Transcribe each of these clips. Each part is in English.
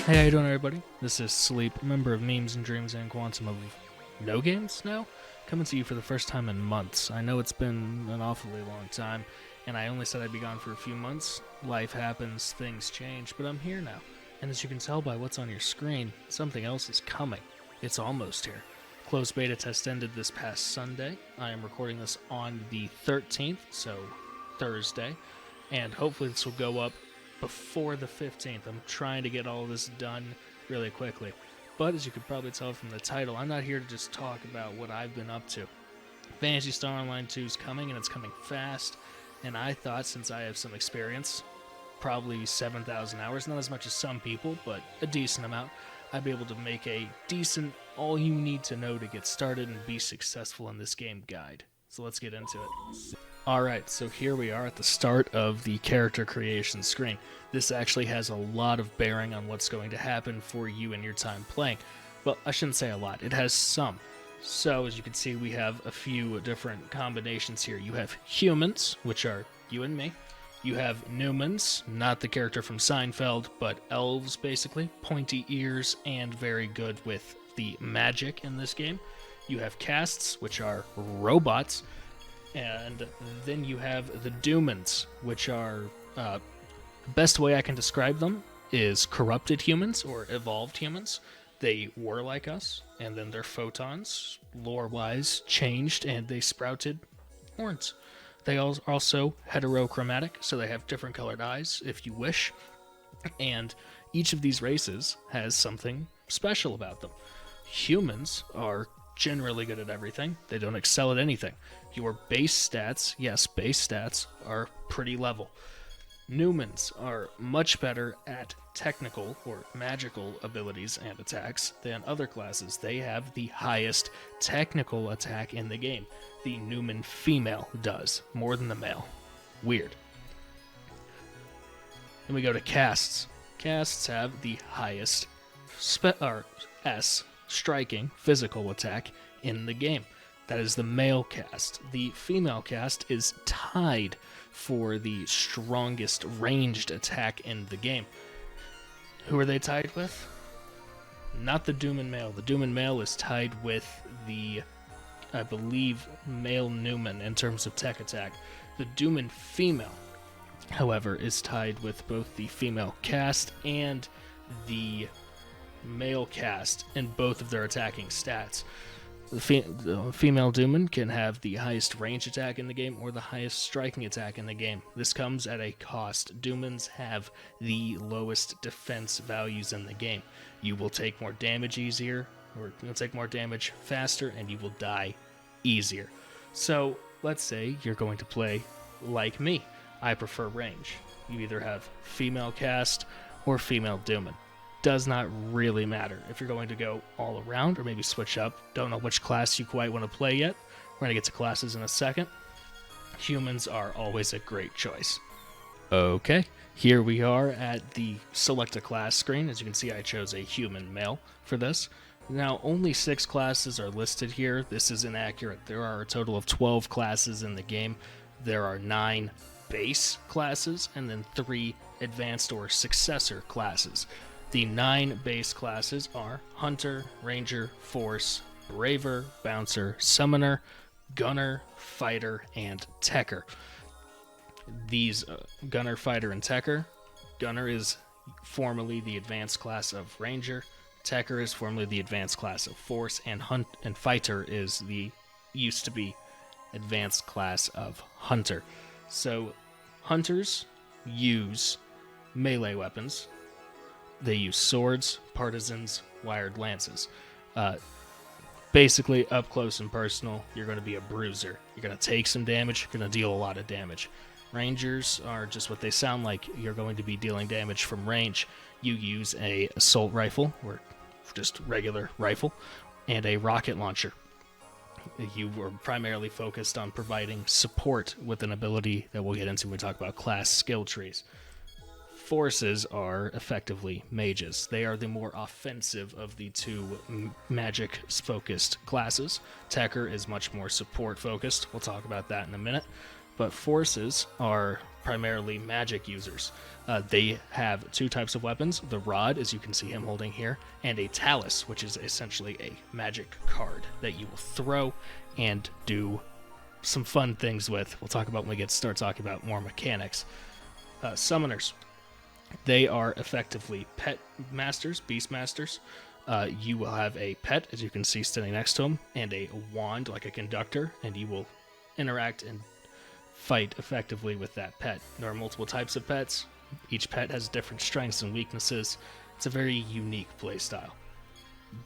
Hey, how you doing, everybody? This is Sleep, member of Memes and Dreams and Quantum of No Games now, coming to you for the first time in months. I know it's been an awfully long time, and I only said I'd be gone for a few months. Life happens, things change, but I'm here now. And as you can tell by what's on your screen, something else is coming. It's almost here. Closed beta test ended this past Sunday. I am recording this on the 13th, so Thursday, and hopefully this will go up before the 15th. I'm trying to get all of this done really quickly. But as you could probably tell from the title, I'm not here to just talk about what I've been up to. Phantasy Star Online 2 is coming, and it's coming fast. And I thought, since I have some experience, probably 7,000 hours, not as much as some people, but a decent amount, I'd be able to make a decent, all you need to know to get started and be successful in this game guide. So let's get into it. Alright, so here we are at the start of the character creation screen. This actually has a lot of bearing on what's going to happen for you in your time playing. Well, I shouldn't say a lot, it has some. So, as you can see, we have a few different combinations here. You have humans, which are you and me. You have Newmans, not the character from Seinfeld, but elves, basically. Pointy ears and very good with the magic in this game. You have casts, which are robots. And then you have the Doomans, which are, the best way I can describe them is corrupted humans or evolved humans. They were like us, and then their photons, lore-wise, changed, and they sprouted horns. They are also heterochromatic, so they have different colored eyes, if you wish. And each of these races has something special about them. Humans are generally good at everything. They don't excel at anything. Your base stats, yes, base stats, are pretty level. Newmans are much better at technical or magical abilities and attacks than other classes. They have the highest technical attack in the game. The Newman female does, more than the male. Weird. Then we go to casts. Casts have the highest striking physical attack in the game. That is the male cast. The female cast is tied for the strongest ranged attack in the game. Who are they tied with? Not the Dooman male. The Dooman male is tied with the, I believe, male Newman in terms of tech attack. The Dooman female, however, is tied with both the female cast and the male cast in both of their attacking stats. The female Dooman can have the highest range attack in the game or the highest striking attack in the game. This comes at a cost. Doomans have the lowest defense values in the game. You will take more damage easier, or you'll take more damage faster, and you will die easier. So, let's say you're going to play like me. I prefer range. You either have female cast or female Dooman. Does not really matter if you're going to go all around or maybe switch up. Don't know which class you quite want to play yet. We're going to get to classes in a second. Humans are always a great choice. Okay, here we are at the select a class screen. As you can see, I chose a human male for this. Now, only 6 classes are listed here. This is inaccurate. There are a total of 12 classes in the game. There are 9 base classes and then 3 advanced or successor classes. The 9 base classes are Hunter, Ranger, Force, Braver, Bouncer, Summoner, Gunner, Fighter, and Techer. These Gunner, Fighter, and Techer. Gunner is formerly the advanced class of Ranger. Techer is formerly the advanced class of Force, and Fighter is the used to be advanced class of Hunter. So Hunters use melee weapons. They use swords, partisans, wired lances. Basically, up close and personal, you're going to be a bruiser. You're going to take some damage, you're going to deal a lot of damage. Rangers are just what they sound like. You're going to be dealing damage from range. You use a assault rifle, or just regular rifle, and a rocket launcher. You are primarily focused on providing support with an ability that we'll get into when we talk about class skill trees. Forces are effectively mages. They are the more offensive of the 2 magic-focused classes. Techer is much more support-focused. We'll talk about that in a minute. but forces are primarily magic users. They have two types of weapons: the rod, as you can see him holding here, and a talus, which is essentially a magic card that you will throw and do some fun things with. We'll talk about when we start talking about more mechanics. Summoners, they are effectively pet masters, beast masters. You will have a pet, as you can see standing next to him, and a wand like a conductor, and you will interact and fight effectively with that pet. There are multiple types of pets. Each pet has different strengths and weaknesses. It's a very unique playstyle.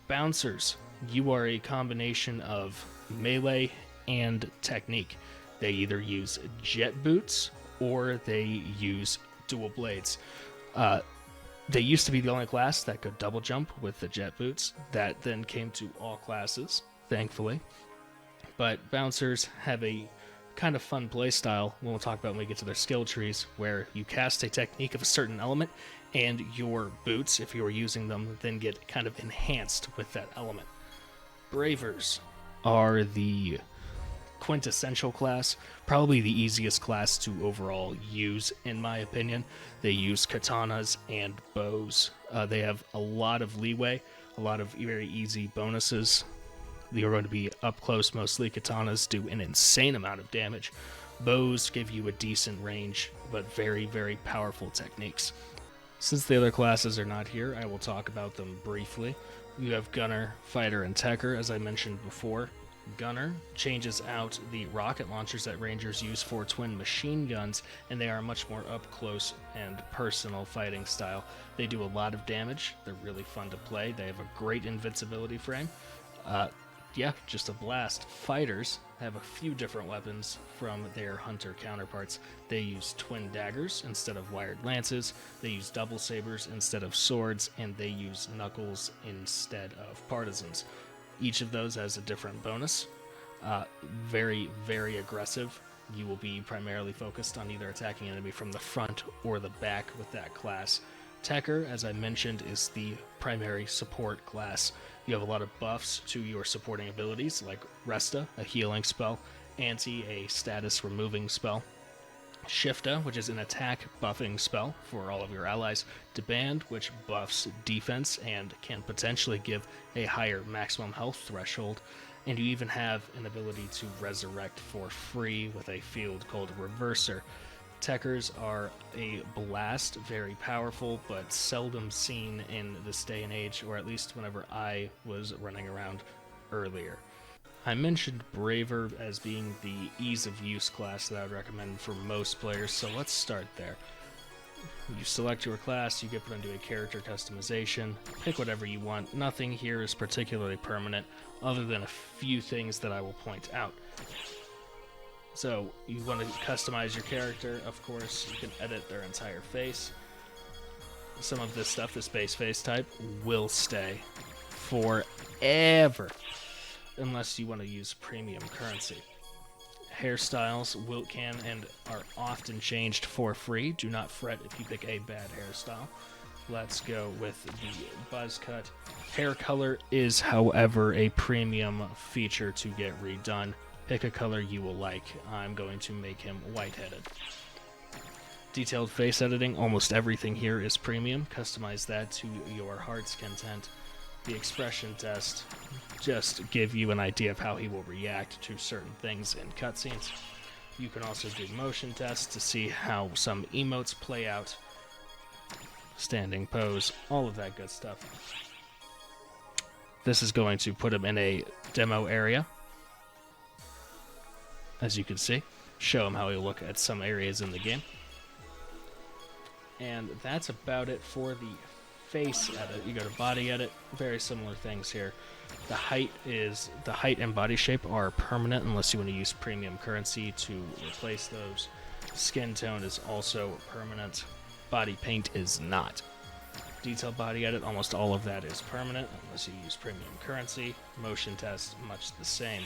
Bouncers, you are a combination of melee and technique. They either use jet boots or they use dual blades. They used to be the only class that could double jump with the jet boots. That then came to all classes, thankfully. But bouncers have a kind of fun play style, we'll talk about when we get to their skill trees, where you cast a technique of a certain element, and your boots, if you are using them, then get kind of enhanced with that element. Bravers are the quintessential class, probably the easiest class to overall use, in my opinion. They use katanas and bows. They have a lot of leeway, a lot of very easy bonuses. You're going to be up close mostly. Katanas do an insane amount of damage. Bows give you a decent range, but very, very powerful techniques. Since the other classes are not here, I will talk about them briefly. You have Gunner, Fighter, and Techer, as I mentioned before. Gunner changes out the rocket launchers that Rangers use for twin machine guns, and they are much more up close and personal fighting style. They do a lot of damage. They're really fun to play. They have a great invincibility frame. Just a blast. Fighters have a few different weapons from their hunter counterparts. They use twin daggers instead of wired lances. They use double sabers instead of swords, and they use knuckles instead of partisans. Each of those has a different bonus. Very, very aggressive. You will be primarily focused on either attacking an enemy from the front or the back with that class. Techer, as I mentioned, is the primary support class. You have a lot of buffs to your supporting abilities, like Resta, a healing spell, Anti, a status removing spell, Shifta, which is an attack buffing spell for all of your allies, Deband, which buffs defense and can potentially give a higher maximum health threshold, and you even have an ability to resurrect for free with a field called Reverser. Techers are a blast, very powerful, but seldom seen in this day and age, or at least whenever I was running around earlier. I mentioned Braver as being the ease of use class that I would recommend for most players, so let's start there. You select your class, you get put into a character customization, pick whatever you want. Nothing here is particularly permanent, other than a few things that I will point out. So, you want to customize your character, of course. You can edit their entire face. Some of this stuff, this base face type, will stay forever, unless you want to use premium currency. Hairstyles can and are often changed for free. Do not fret if you pick a bad hairstyle. Let's go with the buzz cut. Hair color is, however, a premium feature to get redone. Pick a color you will like. I'm going to make him white-headed. Detailed face editing, almost everything here is premium. Customize that to your heart's content. The expression test, just give you an idea of how he will react to certain things in cutscenes. You can also do motion tests to see how some emotes play out. Standing pose, all of that good stuff. This is going to put him in a demo area. As you can see, show him how he'll look at some areas in the game. And that's about it for the face edit. You go to body edit, very similar things here. The height and body shape are permanent unless you want to use premium currency to replace those. Skin tone is also permanent. Body paint is not. Detailed body edit, almost all of that is permanent unless you use premium currency. Motion test, much the same.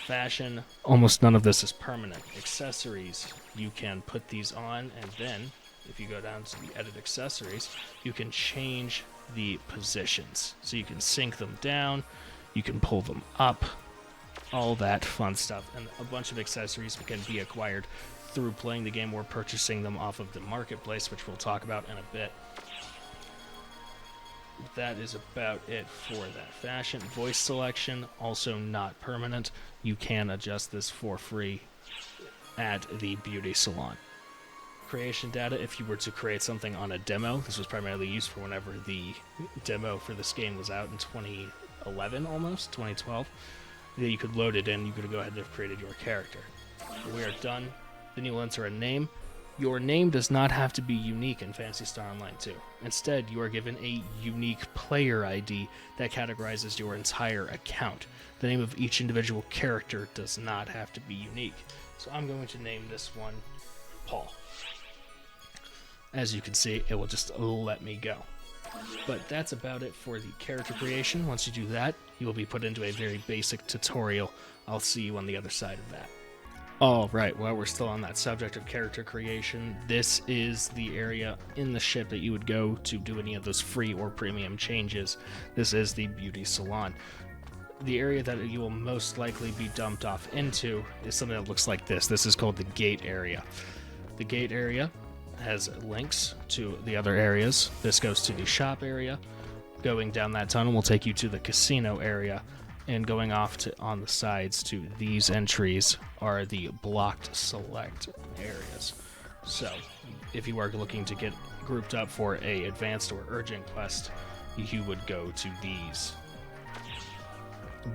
Fashion, almost none of this is permanent. Accessories, you can put these on, and then if you go down to the edit accessories, you can change the positions. So you can sync them down, you can pull them up, all that fun stuff, and a bunch of accessories can be acquired through playing the game or purchasing them off of the marketplace, which we'll talk about in a bit. That is about it for that fashion. Voice selection, also not permanent. You can adjust this for free at the beauty salon. Creation data, if you were to create something on a demo, this was primarily used for whenever the demo for this game was out in 2011 almost, 2012. You could load it in, you could go ahead and have created your character. We are done. Then you'll enter a name. Your name does not have to be unique in Phantasy Star Online 2. Instead, you are given a unique player ID that categorizes your entire account. The name of each individual character does not have to be unique. So I'm going to name this one Paul. As you can see, it will just let me go. But that's about it for the character creation. Once you do that, you will be put into a very basic tutorial. I'll see you on the other side of that. Alright, while we're still on that subject of character creation, this is the area in the ship that you would go to do any of those free or premium changes. This is the beauty salon. The area that you will most likely be dumped off into is something that looks like this. This is called the gate area. The gate area has links to the other areas. This goes to the shop area. Going down that tunnel will take you to the casino area. And going off to on the sides to these entries are the blocked select areas. So, if you are looking to get grouped up for a advanced or urgent quest, you would go to these.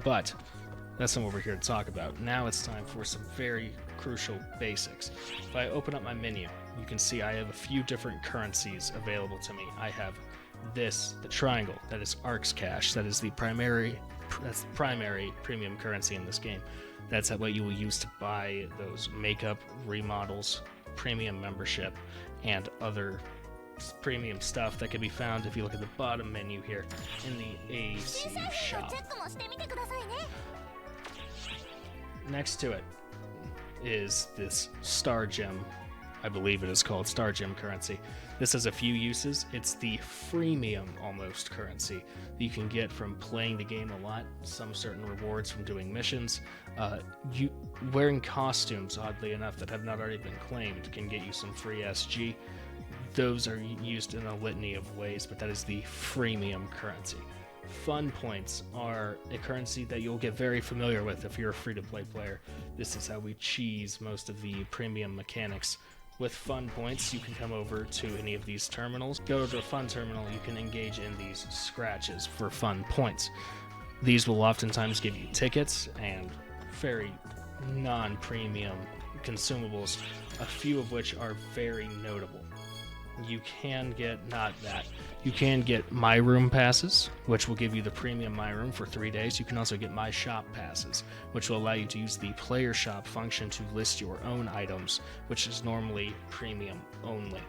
But that's not what we're here to talk about. Now it's time for some very crucial basics. If I open up my menu, you can see I have a few different currencies available to me. I have this, the triangle, that is Arcs Cash. That is the primary premium currency in this game. That's what you will use to buy those makeup, remodels, premium membership, and other premium stuff that can be found if you look at the bottom menu here in the AC shop. Next to it is this Star Gem. I believe it is called Star Gem currency. This has a few uses. It's the freemium almost currency that you can get from playing the game a lot, some certain rewards from doing missions. You wearing costumes, oddly enough, that have not already been claimed can get you some free SG. Those are used in a litany of ways, but that is the freemium currency. Fun points are a currency that you'll get very familiar with if you're a free-to-play player. This is how we cheese most of the premium mechanics. With fun points, you can come over to any of these terminals. Go to a fun terminal, you can engage in these scratches for fun points. These will oftentimes give you tickets and very non-premium consumables, a few of which are very notable. You can get, you can get My Room passes, which will give you the premium My Room for 3 days. You can also get My Shop passes, which will allow you to use the player shop function to list your own items, which is normally premium only.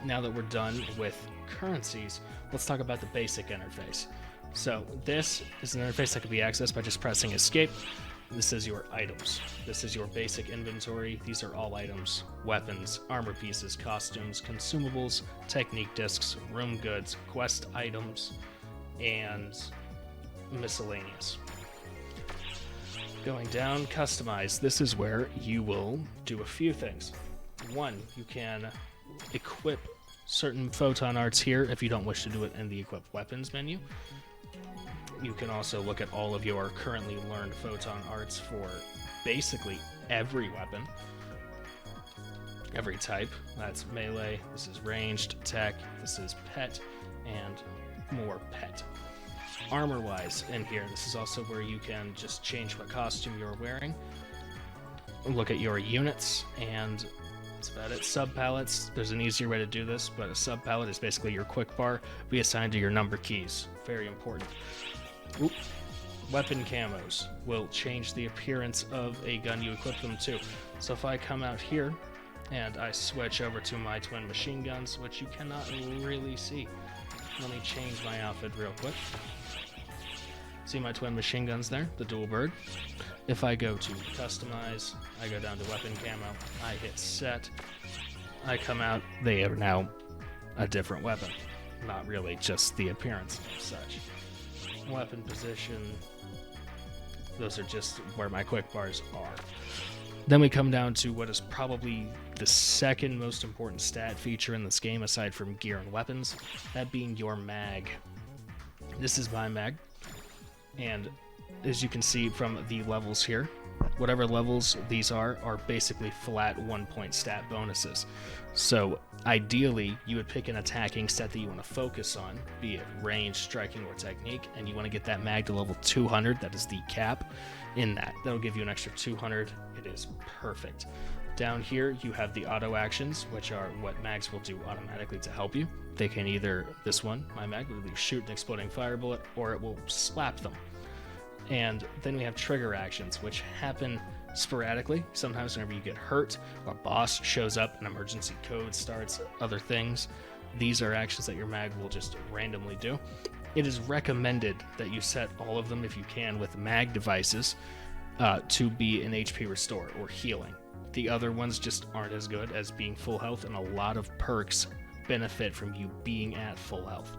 Now that we're done with currencies, let's talk about the basic interface. So this is an interface that can be accessed by just pressing escape. This is your items. This is your basic inventory. These are all items, weapons, armor pieces, costumes, consumables, technique discs, room goods, quest items, and miscellaneous. Going down, customize. This is where you will do a few things. One, you can equip certain photon arts here if you don't wish to do it in the equip weapons menu. You can also look at all of your currently learned photon arts for basically every weapon, every type. That's melee, this is ranged, tech, this is pet, and more pet. Armor-wise in here, this is also where you can just change what costume you're wearing, look at your units, and that's about it. Sub-palettes, there's an easier way to do this, but a sub-palette is basically your quick bar be assigned to your number keys. Very important. Oop. Weapon camos will change the appearance of a gun you equip them to. So if I come out here and I switch over to my twin machine guns, which you cannot really see. Let me change my outfit real quick. See my twin machine guns there, the dual bird. If I go to customize, I go down to weapon camo, I hit set, I come out, they are now a different weapon. Not really, just the appearance of such. Weapon position, Those are just where my quick bars are. Then we come down to what is probably the second most important stat feature in this game aside from gear and weapons, that being your mag. This is my mag, and as you can see from the levels here, whatever levels these are basically flat 1-point stat bonuses. So ideally, you would pick an attacking stat that you want to focus on, be it range, striking, or technique, and you want to get that mag to level 200, that is the cap in that. That'll give you an extra 200, it is perfect. Down here, you have the auto actions, which are what mags will do automatically to help you. They can either, this one, my mag, will either shoot an exploding fire bullet, or it will slap them. And then we have trigger actions, which happen sporadically. Sometimes whenever you get hurt, a boss shows up, an emergency code starts, other things. These are actions that your mag will just randomly do. It is recommended that you set all of them, if you can, with mag devices to be an HP restore or healing. The other ones just aren't as good as being full health, and a lot of perks benefit from you being at full health.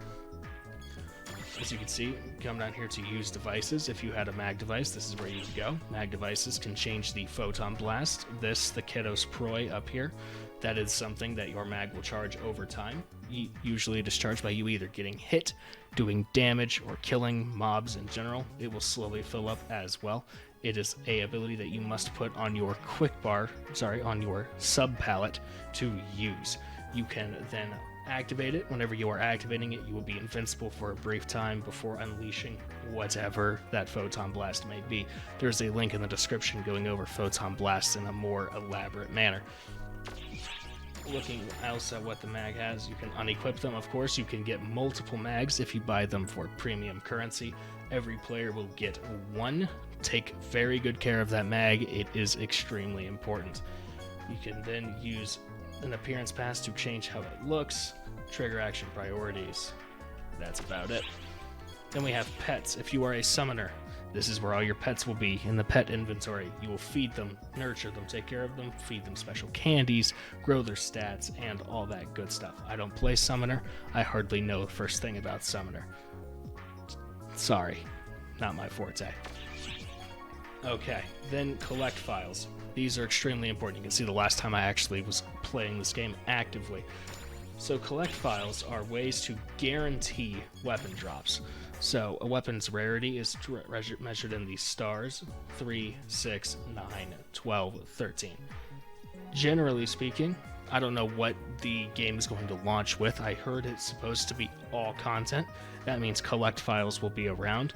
As you can see, come down here to use devices. If you had a mag device, this is where you would go. Mag devices can change the photon blast. This, the Kiddos Proi up here, that is something that your mag will charge over time. Usually it is charged by you either getting hit, doing damage, or killing mobs in general. It will slowly fill up as well. It is a ability that you must put on your on your sub palette to use. You can then activate it. Whenever you are activating it, you will be invincible for a brief time before unleashing whatever that photon blast may be. There's a link in the description going over photon blasts in a more elaborate manner. Looking else at what the mag has, you can unequip them. Of course, you can get multiple mags if you buy them for premium currency. Every player will get one. Take very good care of that mag. It is extremely important. You can then use an appearance pass to change how it looks, trigger action priorities. That's about it. Then we have pets. If you are a summoner, this is where all your pets will be in the pet inventory. You will feed them, nurture them, take care of them, feed them special candies, grow their stats, and all that good stuff. I don't play summoner. I hardly know the first thing about summoner. Sorry, not my forte. Okay, then collect files. These are extremely important. You can see the last time I actually was playing this game actively. So collect files are ways to guarantee weapon drops. So a weapon's rarity is measured in the stars, 3, 6, 9, 12, 13. Generally speaking, I don't know what the game is going to launch with. I heard it's supposed to be all content. That means collect files will be around.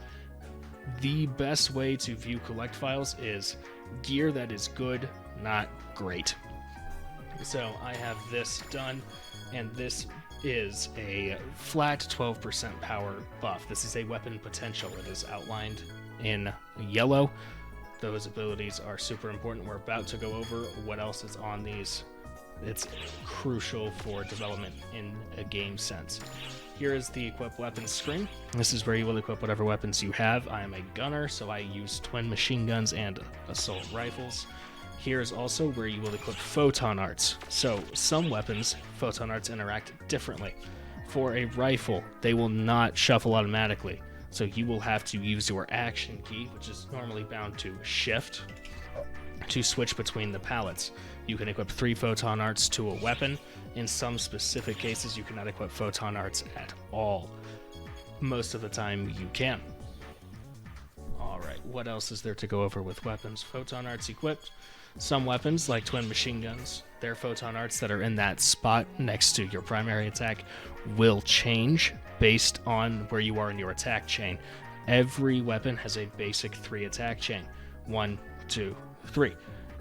The best way to view collect files is gear that is good, not great. So I have this done, and this is a flat 12% power buff. This is a weapon potential. It is outlined in yellow. Those abilities are super important. We're about to go over what else is on these. It's crucial for development in a game sense. Here is the equip weapons screen. This is where you will equip whatever weapons you have. I am a gunner, so I use twin machine guns and assault rifles. Here's also where you will equip photon arts. So some weapons, photon arts interact differently. For a rifle, they will not shuffle automatically. So you will have to use your action key, which is normally bound to shift, to switch between the palettes. You can equip 3 photon arts to a weapon. In some specific cases, you cannot equip photon arts at all. Most of the time, you can. Alright, what else is there to go over with weapons? Photon arts equipped. Some weapons, like twin machine guns, their photon arts that are in that spot next to your primary attack will change based on where you are in your attack chain. Every weapon has a basic 3 attack chain. 1, 2, 3.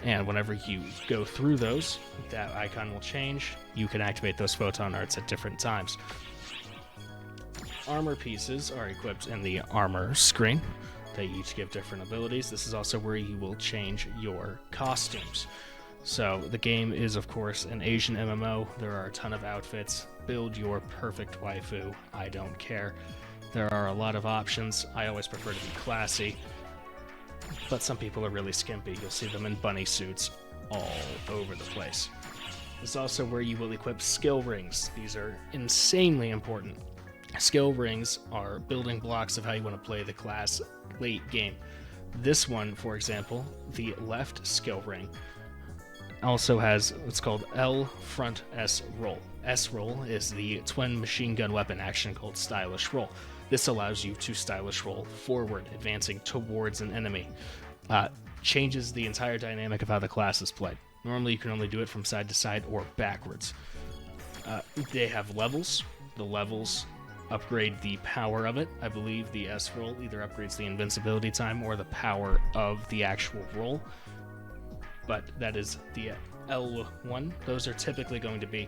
And whenever you go through those, that icon will change. You can activate those photon arts at different times. Armor pieces are equipped in the armor screen. They each give different abilities. This is also where you will change your costumes. So the game is, of course, an Asian MMO. There are a ton of outfits. Build your perfect waifu. I don't care. There are a lot of options. I always prefer to be classy. But some people are really skimpy. You'll see them in bunny suits all over the place. This is also where you will equip skill rings. These are insanely important. Skill rings are building blocks of how you want to play the class late game. This one, for example, the left skill ring, also has what's called L front S roll. S roll is the twin machine gun weapon action called stylish roll. This allows you to stylish roll forward, advancing towards an enemy. Changes the entire dynamic of how the class is played. Normally you can only do it from side to side or backwards. They have levels. The levels upgrade the power of it. I believe the S roll either upgrades the invincibility time or the power of the actual roll. But that is the L1. Those are typically going to be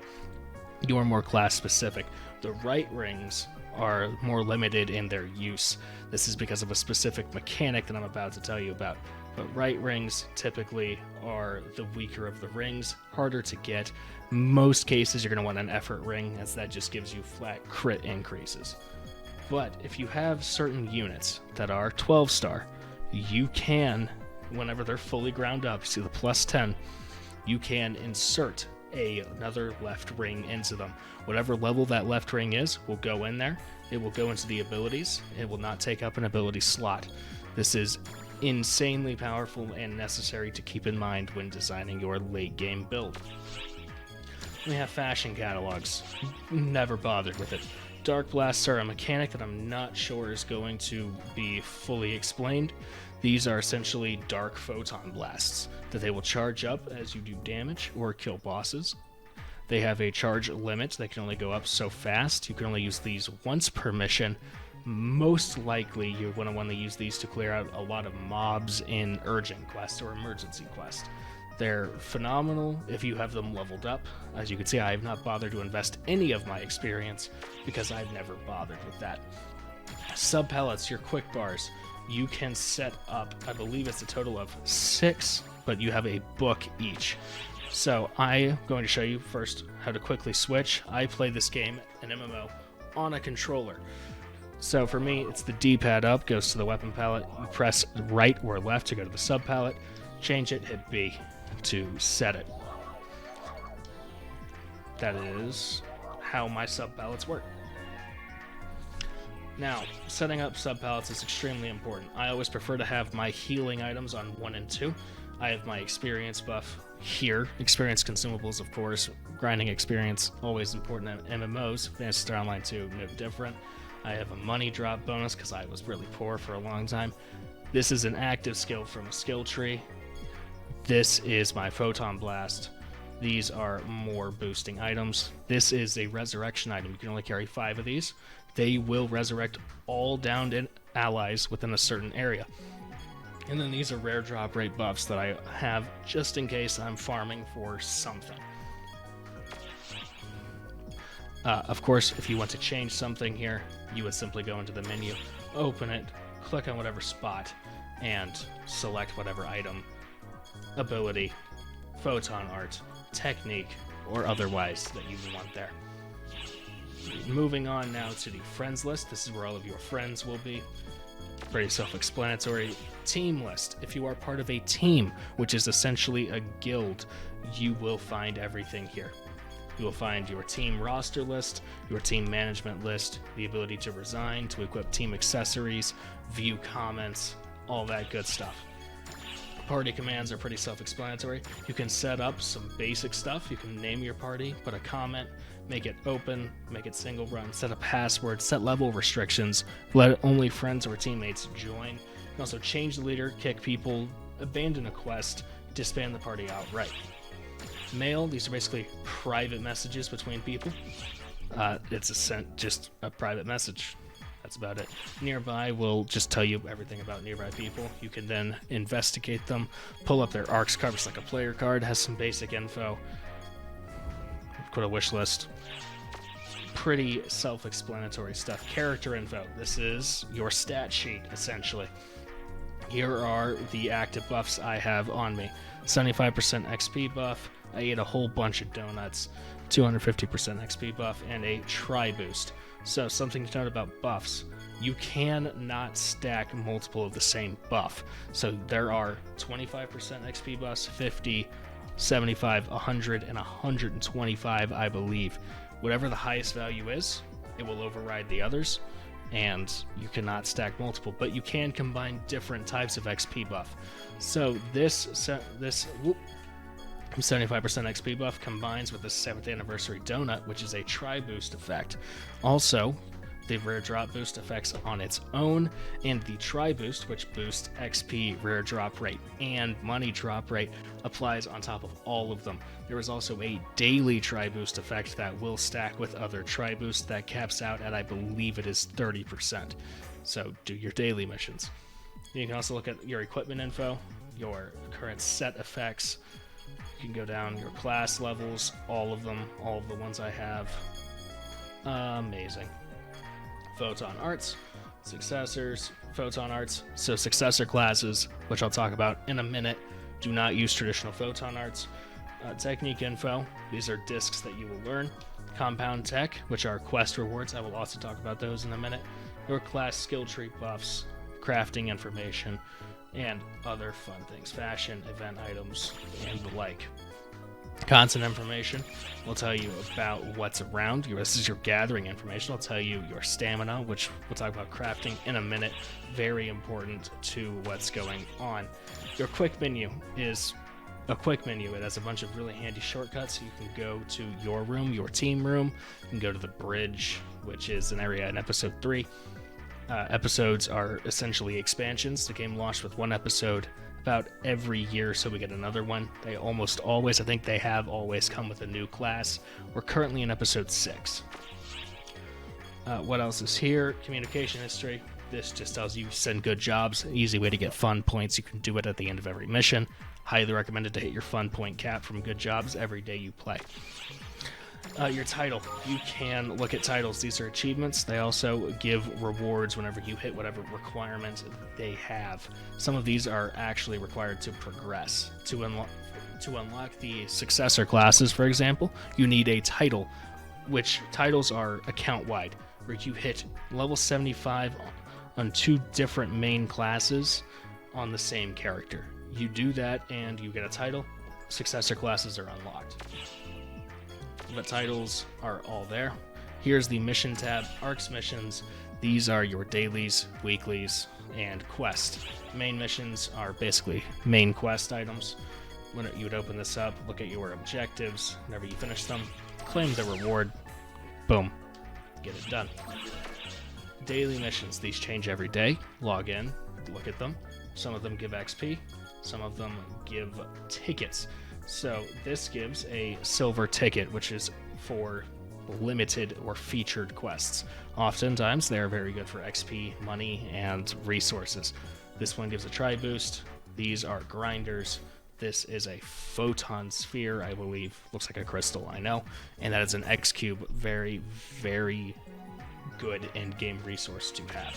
your more class specific. The right rings are more limited in their use. This is because of a specific mechanic that I'm about to tell you about. But right rings typically are the weaker of the rings, harder to get. Most cases you're going to want an effort ring, as that just gives you flat crit increases. But if you have certain units that are 12-star, you can, whenever they're fully ground up, see the plus 10, you can insert another left ring into them. Whatever level that left ring is will go in there. It will go into the abilities. It will not take up an ability slot. This is insanely powerful and necessary to keep in mind when designing your late game build. We have fashion catalogs. Never bothered with it. Dark blasts are a mechanic that I'm not sure is going to be fully explained. These are essentially dark photon blasts that they will charge up as you do damage or kill bosses. They have a charge limit. They can only go up so fast. You can only use these once per mission. Most likely you're going to want to use these to clear out a lot of mobs in urgent quests or emergency quests. They're phenomenal if you have them leveled up. As you can see, I have not bothered to invest any of my experience because I've never bothered with that. Sub-pellets, your quick bars. You can set up, I believe it's a total of 6, but you have a book each. So I'm going to show you first how to quickly switch. I play this game, an MMO, on a controller. So for me, it's the D-pad up, goes to the weapon palette. You press right or left to go to the sub palette. Change it, hit B to set it. That is how my sub palettes work. Now, setting up sub palettes is extremely important. I always prefer to have my healing items on 1 and 2. I have my experience buff here. Experience consumables, of course. Grinding experience, always important in MMOs. Phantasy Star Online 2, no different. I have a money drop bonus because I was really poor for a long time. This is an active skill from a skill tree. This is my Photon Blast. These are more boosting items. This is a resurrection item. You can only carry 5 of these. They will resurrect all downed allies within a certain area. And then these are rare drop rate buffs that I have just in case I'm farming for something. Of course, if you want to change something here, you would simply go into the menu, open it, click on whatever spot, and select whatever item, ability, photon art, technique, or otherwise that you want there. Moving on now to the friends list. This is where all of your friends will be. Pretty self-explanatory. Team list. If you are part of a team, which is essentially a guild, you will find everything here. You will find your team roster list, your team management list, the ability to resign, to equip team accessories, view comments, all that good stuff. Party commands are pretty self-explanatory. You can set up some basic stuff. You can name your party, put a comment, make it open, make it single run, set a password, set level restrictions, let only friends or teammates join. You can also change the leader, kick people, abandon a quest, disband the party outright. Mail, these are basically private messages between people. It's just a private message. That's about it. Nearby will just tell you everything about nearby people. You can then investigate them, pull up their ARCs card, it's like a player card, has some basic info. Go to wish list. Pretty self-explanatory stuff. Character info. This is your stat sheet, essentially. Here are the active buffs I have on me. 75% XP buff. I ate a whole bunch of donuts. 250% XP buff and a tri boost. So something to note about buffs. You cannot stack multiple of the same buff. So there are 25% XP buffs, 50, 75, 100, and 125, I believe. Whatever the highest value is, it will override the others. and you cannot stack multiple, but you can combine different types of XP buff. So this 75% XP buff combines with the 7th anniversary donut, which is a tri-boost effect. Also, the rare drop boost effects on its own, and the tri-boost, which boosts XP, rare drop rate, and money drop rate, applies on top of all of them. There is also a daily tri-boost effect that will stack with other tri-boosts that caps out at, I believe it is 30%. So do your daily missions. You can also look at your equipment info, your current set effects. You can go down your class levels, all of them, all of the ones I have. Amazing. Photon arts, successors, photon arts. So successor classes, which I'll talk about in a minute, do not use traditional photon arts. Technique info, these are discs that you will learn. Compound tech, which are quest rewards, I will also talk about those in a minute. Your class skill tree buffs, crafting information, and other fun things, fashion, event items, and the like. Content information will tell you about what's around you. This is your gathering information. I'll tell you your stamina, which we'll talk about crafting in a minute. Very important to what's going on. Your quick menu is a quick menu. It has a bunch of really handy shortcuts. You can go to your room, your team room. You can go to the bridge, which is an area in episode 3. Episodes are essentially expansions. The game launched with one episode about every year, so we get another one. They almost always, I think they have always come with a new class. We're currently in episode 6. What else is here? Communication history. This just tells you send good jobs. Easy way to get fun points. You can do it at the end of every mission. Highly recommended to hit your fun point cap from good jobs every day you play. Your title. You can look at titles. These are achievements. They also give rewards whenever you hit whatever requirement they have. Some of these are actually required to progress. To unlock the successor classes, for example, you need a title, which titles are account-wide, where you hit level 75 on 2 different main classes on the same character. You do that and you get a title. Successor classes are unlocked. But titles are all there. Here's the mission tab, Arcs missions. These are your dailies, weeklies, and quest. Main missions are basically main quest items. When you would open this up, look at your objectives. Whenever you finish them, claim the reward. Boom. Get it done. Daily missions. These change every day. Log in, look at them. Some of them give XP. Some of them give tickets. So this gives a silver ticket, which is for limited or featured quests. Oftentimes, they are very good for XP, money, and resources. This one gives a tri-boost. These are grinders. This is a photon sphere, I believe. Looks like a crystal, I know. And that is an X cube. Very, very good end-game resource to have.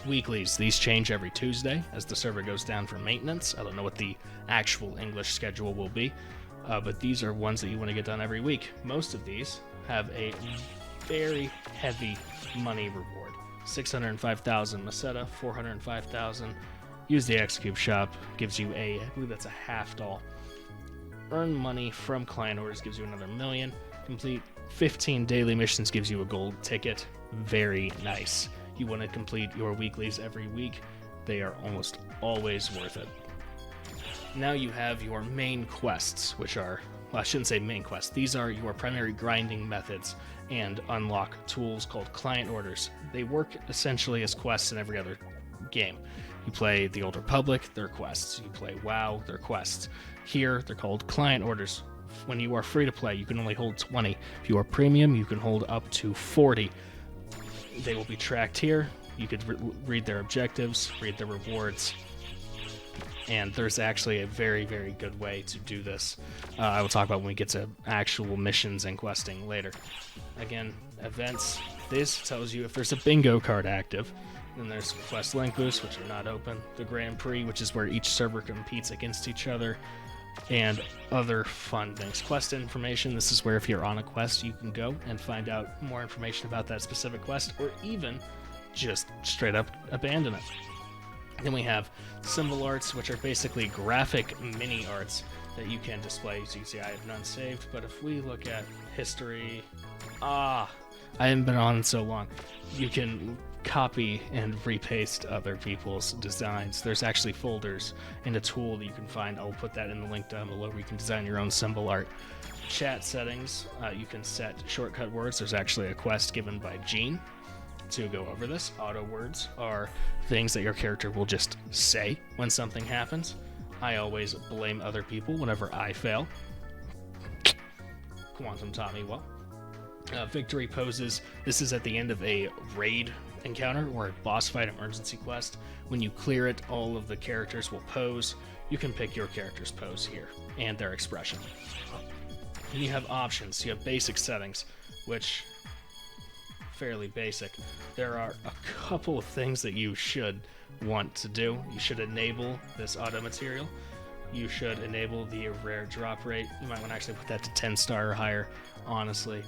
Weeklies. These change every Tuesday as the server goes down for maintenance. I don't know what the actual English schedule will be, but these are ones that you want to get done every week. Most of these have a very heavy money reward. 605,000 Meseta, 405,000. Use the X-Cube shop, gives you I believe that's a half doll. Earn money from client orders gives you another 1 million. Complete 15 daily missions gives you a gold ticket. Very nice. You want to complete your weeklies every week. They are almost always worth it. Now you have your main quests, which are, well, I shouldn't say main quests. These are your primary grinding methods and unlock tools called client orders. They work essentially as quests in every other game. You play the Old Republic, they're quests. You play WoW, they're quests. Here, they're called client orders. When you are free to play, you can only hold 20. If you are premium, you can hold up to 40. They will be tracked here. You could read their objectives, read their rewards, and there's actually a very, very good way to do this. I will talk about when we get to actual missions and questing later. Again, events. This tells you if there's a bingo card active. Then there's quest link boosts, which are not open. The Grand Prix, which is where each server competes against each other, and other fun things. Quest information. This is where if you're on a quest, you can go and find out more information about that specific quest, or even just straight up abandon it. Then we have symbol arts, which are basically graphic mini arts that you can display. So you can see I have none saved, but if we look at history, I haven't been on in so long. You can copy and repaste other people's designs. There's actually folders and a tool that you can find. I'll put that in the link down below where you can design your own symbol art. Chat settings, you can set shortcut words. There's actually a quest given by Gene to go over this. Auto words are things that your character will just say when something happens. I always blame other people whenever I fail. Quantum taught me well. Victory poses. This is at the end of a raid encounter or a boss fight emergency quest. When you clear it, all of the characters will pose. You can pick your character's pose here and their expression. And you have options. You have basic settings, which fairly basic. There are a couple of things that you should want to do. You should enable this auto material. You should enable the rare drop rate. You might want to actually put that to 10 star or higher, honestly.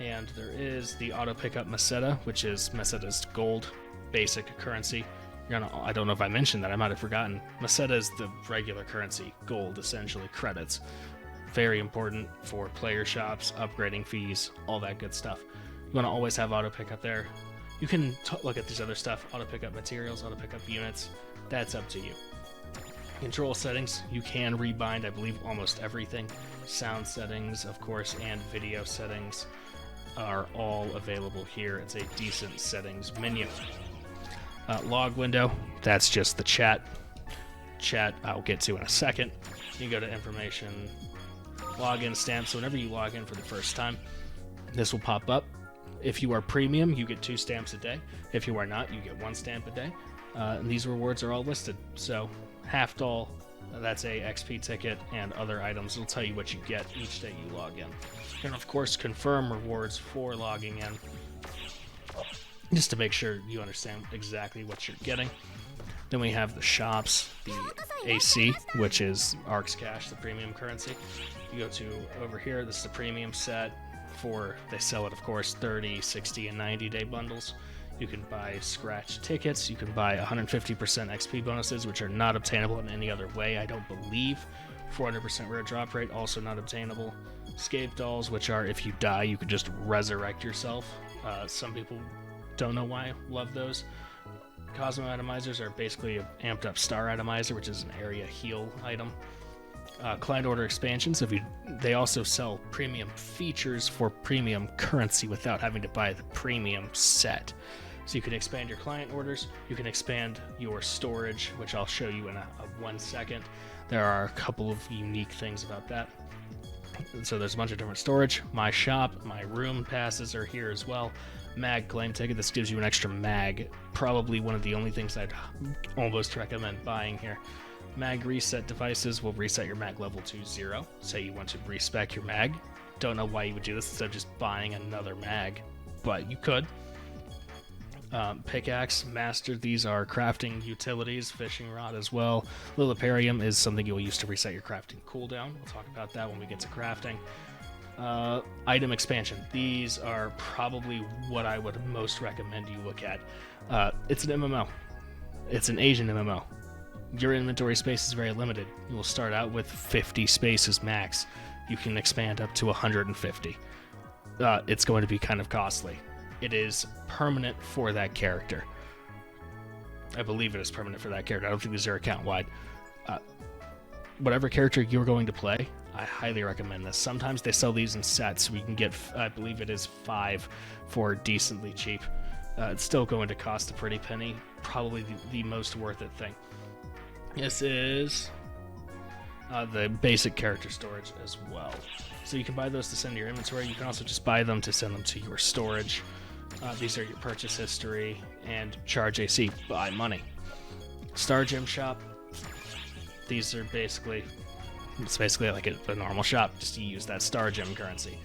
And there is the auto pickup meseta, which is meseta's gold basic currency. I don't know if I mentioned that, I might have forgotten. Meseta is the regular currency, gold essentially, credits. Very important for player shops, upgrading fees, all that good stuff. You want to always have auto pickup there. You can look at these other stuff, auto pickup materials, auto pickup units. That's up to you. Control settings, you can rebind, I believe, almost everything. Sound settings, of course, and video settings are all available here. It's a decent settings menu. Log window, that's just the chat. Chat I'll get to in a second. You go to information, login stamp. So whenever you log in for the first time, this will pop up. If you are premium, you get 2 stamps a day. If you are not, you get 1 stamp a day. And these rewards are all listed. So Halfdoll, that's a XP ticket, and other items. It'll tell you what you get each day you log in. And of course, confirm rewards for logging in, just to make sure you understand exactly what you're getting. Then we have the shops, the AC, which is Arcs Cash, the premium currency. You go to over here, this is the premium set for, they sell it, of course, 30, 60, and 90-day bundles. You can buy scratch tickets. You can buy 150% XP bonuses, which are not obtainable in any other way, I don't believe. 400% rare drop rate, also not obtainable. Scape dolls, which are, if you die, you could just resurrect yourself. Some people don't know why I love those. Cosmo atomizers are basically an amped up star atomizer, which is an area heal item. Client order expansions, they also sell premium features for premium currency without having to buy the premium set. So you can expand your client orders, you can expand your storage, which I'll show you in a 1 second. There are a couple of unique things about that. So there's a bunch of different storage. My shop, my room passes are here as well. Mag claim ticket, this gives you an extra mag. Probably one of the only things I'd almost recommend buying here. Mag reset devices will reset your mag level to 0. Say you want to respec your mag. Don't know why you would do this instead of just buying another mag, but you could. Pickaxe, master, these are crafting utilities, fishing rod as well. Liliparium is something you'll use to reset your crafting cooldown. We'll talk about that when we get to crafting. Item expansion, these are probably what I would most recommend you look at. It's an MMO. It's an Asian MMO. Your inventory space is very limited. You will start out with 50 spaces max. You can expand up to 150. It's going to be kind of costly. It is permanent for that character. I believe it is permanent for that character. I don't think these are account-wide. Whatever character you're going to play, I highly recommend this. Sometimes they sell these in sets. We can get, I believe it is 5 for decently cheap. It's still going to cost a pretty penny. Probably the most worth it thing. This is the basic character storage as well. So you can buy those to send to your inventory. You can also just buy them to send them to your storage. These are your purchase history and charge AC, buy money. Star Gem shop. These are basically, it's basically like a normal shop, just to use that Star Gem currency.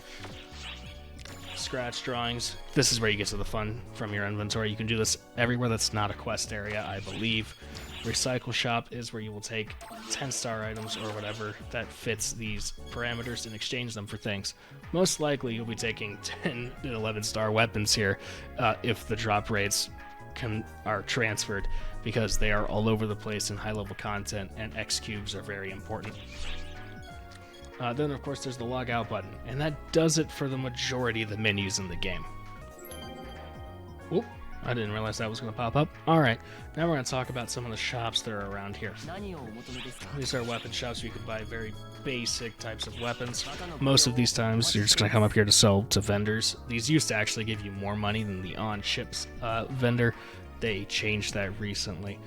Scratch drawings. This is where you get to the fun from your inventory. You can do this everywhere that's not a quest area, I believe. Recycle shop is where you will take 10-star items or whatever that fits these parameters and exchange them for things. Most likely you'll be taking 10 and 11-star weapons here if the drop rates are transferred, because they are all over the place in high-level content, and X cubes are very important. Then, of course, there's the log out button, and that does it for the majority of the menus in the game. Oop, I didn't realize that was going to pop up. Alright, now we're going to talk about some of the shops that are around here. These are weapon shops where you can buy very basic types of weapons. Most of these times, you're just going to come up here to sell to vendors. These used to actually give you more money than the on-ships vendor. They changed that recently.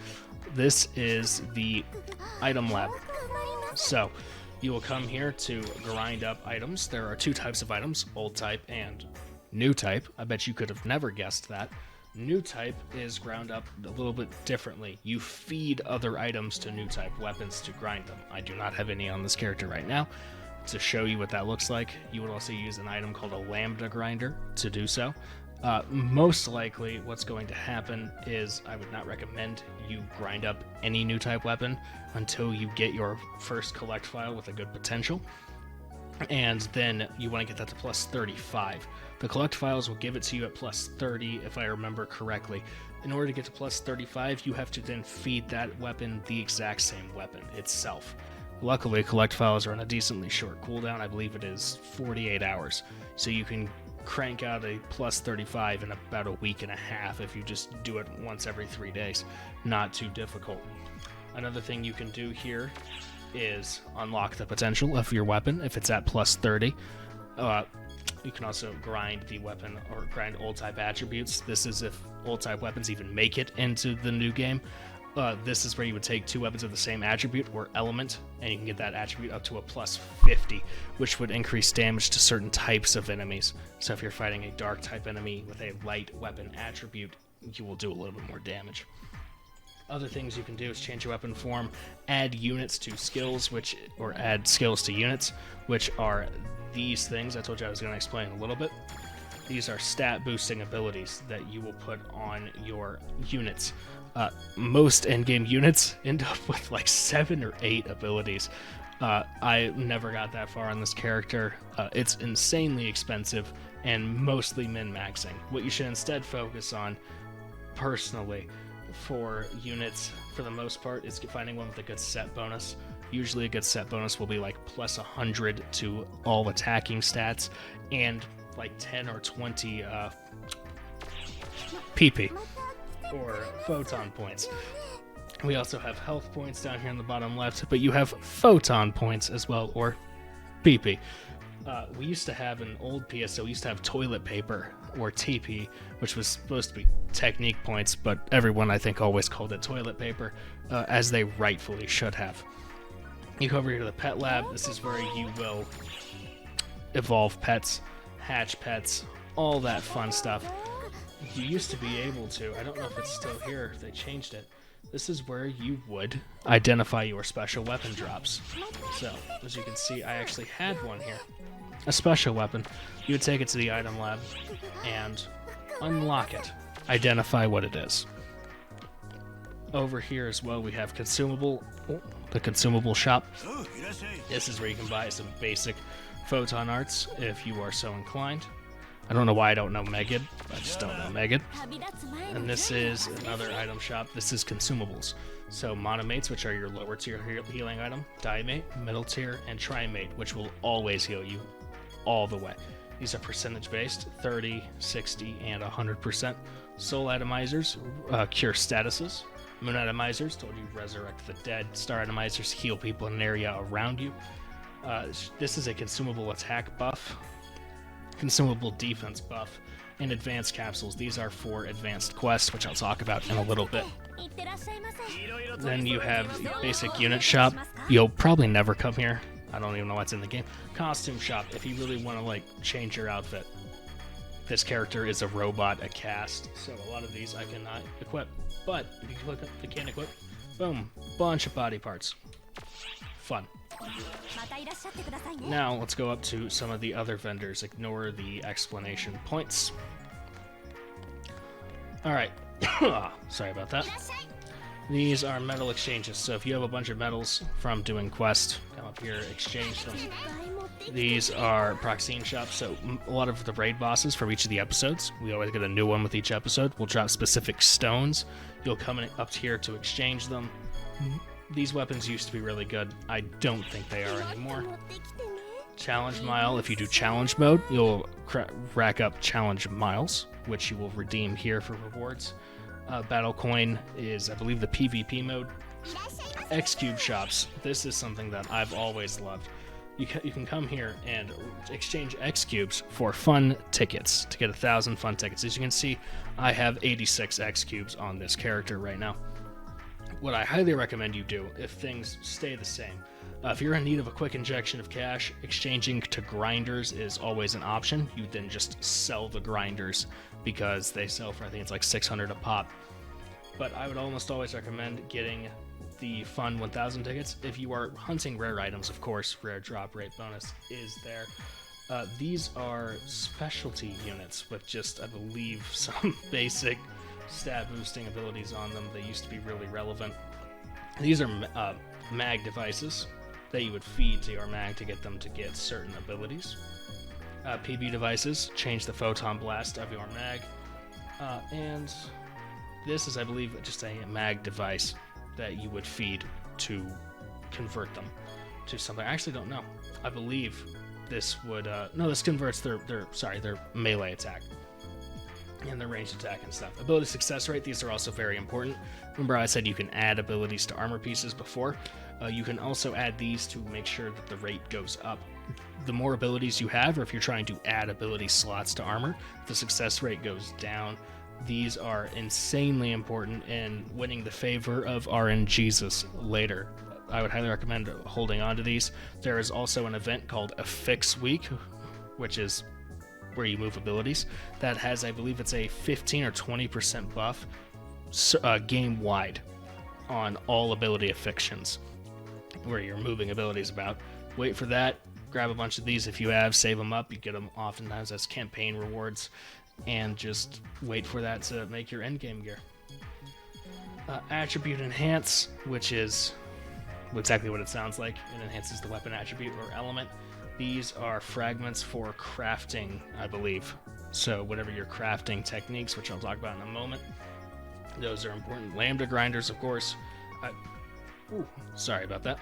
This is the item lab. So, you will come here to grind up items. There are two types of items, old type and new type. I bet you could have never guessed that. New type is ground up a little bit differently. You feed other items to new type weapons to grind them. I do not have any on this character right now. To show you what that looks like, you would also use an item called a lambda grinder to do so. Most likely what's going to happen is I would not recommend you grind up any new type weapon until you get your first collect file with a good potential, and then you want to get that to plus 35. The collect files will give it to you at plus 30 if I remember correctly. In order to get to plus 35, you have to then feed that weapon the exact same weapon itself. Luckily, collect files are on a decently short cooldown. I believe it is 48 hours, so you can crank out a plus 35 in about a week and a half if you just do it once every 3 days. Not too difficult. Another thing you can do here is unlock the potential of your weapon if it's at plus 30. You can also grind the weapon or grind old type attributes. This is if old type weapons even make it into the new game. This is where you would take two weapons of the same attribute or element, and you can get that attribute up to a plus 50, which would increase damage to certain types of enemies. So if you're fighting a dark type enemy with a light weapon attribute, you will do a little bit more damage. Other things you can do is change your weapon form, add units to skills, or add skills to units, which are these things. I told you I was going to explain a little bit. These are stat boosting abilities that you will put on your units. Most endgame units end up with like 7 or 8 abilities. I never got that far on this character. It's insanely expensive and mostly min-maxing. What you should instead focus on, personally, for units, for the most part, is finding one with a good set bonus. Usually a good set bonus will be like plus 100 to all attacking stats and like 10 or 20 PP or photon points. We also have health points down here in the bottom left, but you have photon points as well, or PP. We used to have an old PSO, we used to have toilet paper, or TP, which was supposed to be technique points, but everyone I think always called it toilet paper, as they rightfully should have. You go over here to the pet lab. This is where you will evolve pets, hatch pets, all that fun stuff. You used to be able to, I don't know if it's still here, if they changed it. This is where you would identify your special weapon drops. So, as you can see, I actually had one here. A special weapon. You would take it to the item lab and unlock it. Identify what it is. Over here as well, we have the consumable shop. This is where you can buy some basic photon arts if you are so inclined. I don't know why I don't know Megan. I just don't know Megan. And this is another item shop. This is consumables. So monomates, which are your lower tier healing item, dimate, middle tier, and trimate, which will always heal you all the way. These are percentage based, 30, 60, and 100%. Soul atomizers, cure statuses. Moon atomizers, told you resurrect the dead. Star atomizers, heal people in an area around you. This is a consumable attack buff, consumable defense buff, and advanced capsules. These are for advanced quests, which I'll talk about in a little bit. Then you have the basic unit shop. You'll probably never come here. I don't even know what's in the game. Costume shop, if you really want to like change your outfit. This character is a robot, a cast, so a lot of these I cannot equip. But if you click up the can equip, boom, bunch of body parts. Fun. Now let's go up to some of the other vendors. Ignore the explanation points. Alright, sorry about that. These are metal exchanges, so if you have a bunch of metals from doing quest, come up here, exchange them. These are proxine shops, so a lot of the raid bosses from each of the episodes, we always get a new one with each episode. We'll drop specific stones. You'll come in up here to exchange them. These weapons used to be really good. I don't think they are anymore. Challenge mile. If you do challenge mode, you'll rack up challenge miles, which you will redeem here for rewards. Battle coin is, I believe, the PvP mode. X Cube shops. This is something that I've always loved. You can come here and exchange X cubes for fun tickets to get 1,000 fun tickets. As you can see, I have 86 X cubes on this character right now. What I highly recommend you do, if things stay the same, if you're in need of a quick injection of cash, exchanging to grinders is always an option. You then just sell the grinders because they sell for, I think it's like 600 a pop. But I would almost always recommend getting the fun 1,000 tickets. If you are hunting rare items, of course, rare drop rate bonus is there. These are specialty units with just, I believe, some basic stat boosting abilities on them. They used to be really relevant. These are mag devices that you would feed to your mag to get them to get certain abilities. PB devices change the photon blast of your mag. And this is, I believe, just a mag device that you would feed to convert them to something. I actually don't know. I believe this would no, this converts their melee attack and their ranged attack and stuff. Ability success rate, these are also very important. Remember I said you can add abilities to armor pieces before. You can also add these to make sure that the rate goes up. The more abilities you have, or if you're trying to add ability slots to armor, the success rate goes down. These are insanely important in winning the favor of RNGesus later. I would highly recommend holding on to these. There is also an event called a Fix Week, which is where you move abilities. That has, I believe it's a 15 or 20% buff game-wide on all ability affixtions, where you're moving abilities about. Wait for that. Grab a bunch of these if you have. Save them up. You get them oftentimes as campaign rewards. And just wait for that to make your endgame gear. Attribute Enhance, which is exactly what it sounds like. It enhances the weapon attribute or element. These are fragments for crafting, I believe. So whatever your crafting techniques, which I'll talk about in a moment, those are important. Lambda grinders, of course. Sorry about that.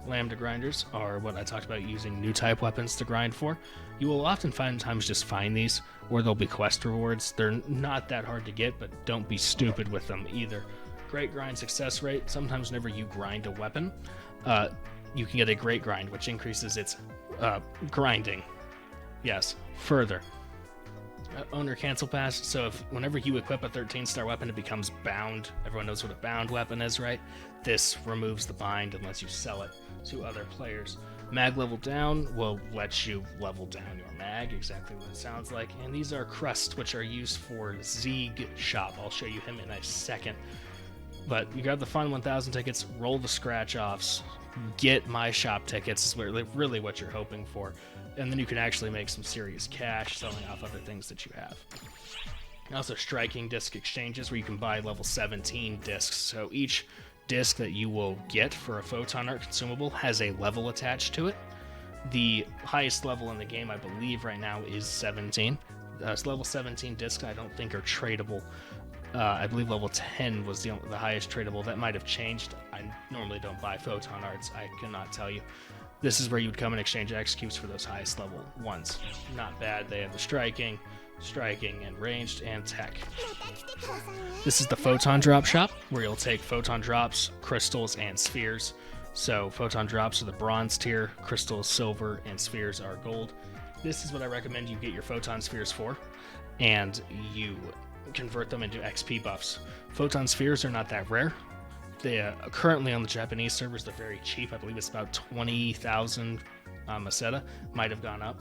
Lambda grinders are what I talked about using new type weapons to grind for. You will oftentimes just find these, or they'll be quest rewards. They're not that hard to get, but don't be stupid with them either. Great grind success rate. Sometimes whenever you grind a weapon, you can get a great grind, which increases its grinding. Yes, further. Owner cancel pass. So if whenever you equip a 13-star weapon, it becomes bound. Everyone knows what a bound weapon is, right? This removes the bind and lets you sell it to other players. Mag level down will let you level down your mag, exactly what it sounds like. And these are crusts, which are used for Zeeg shop. I'll show you him in a second. But you grab the fun 1,000 tickets, roll the scratch offs, get my shop tickets is really what you're hoping for. And then you can actually make some serious cash selling off other things that you have. Also, striking disc exchanges where you can buy level 17 discs. So each disc that you will get for a photon art consumable has a level attached to it. The highest level in the game, I believe, right now is 17. So level 17 discs I don't think are tradable. I believe level 10 was the highest tradable. That might have changed. I normally don't buy photon arts. I cannot tell you. This is where you would come and exchange X cubes for those highest level ones. Not bad. They have the striking, and ranged, and tech. This is the photon drop shop, where you'll take photon drops, crystals, and spheres. So photon drops are the bronze tier, crystals silver, and spheres are gold. This is what I recommend you get your photon spheres for, and you convert them into XP buffs. Photon spheres are not that rare. They currently on the Japanese servers, they're very cheap. I believe it's about 20,000 Maseta. Might have gone up,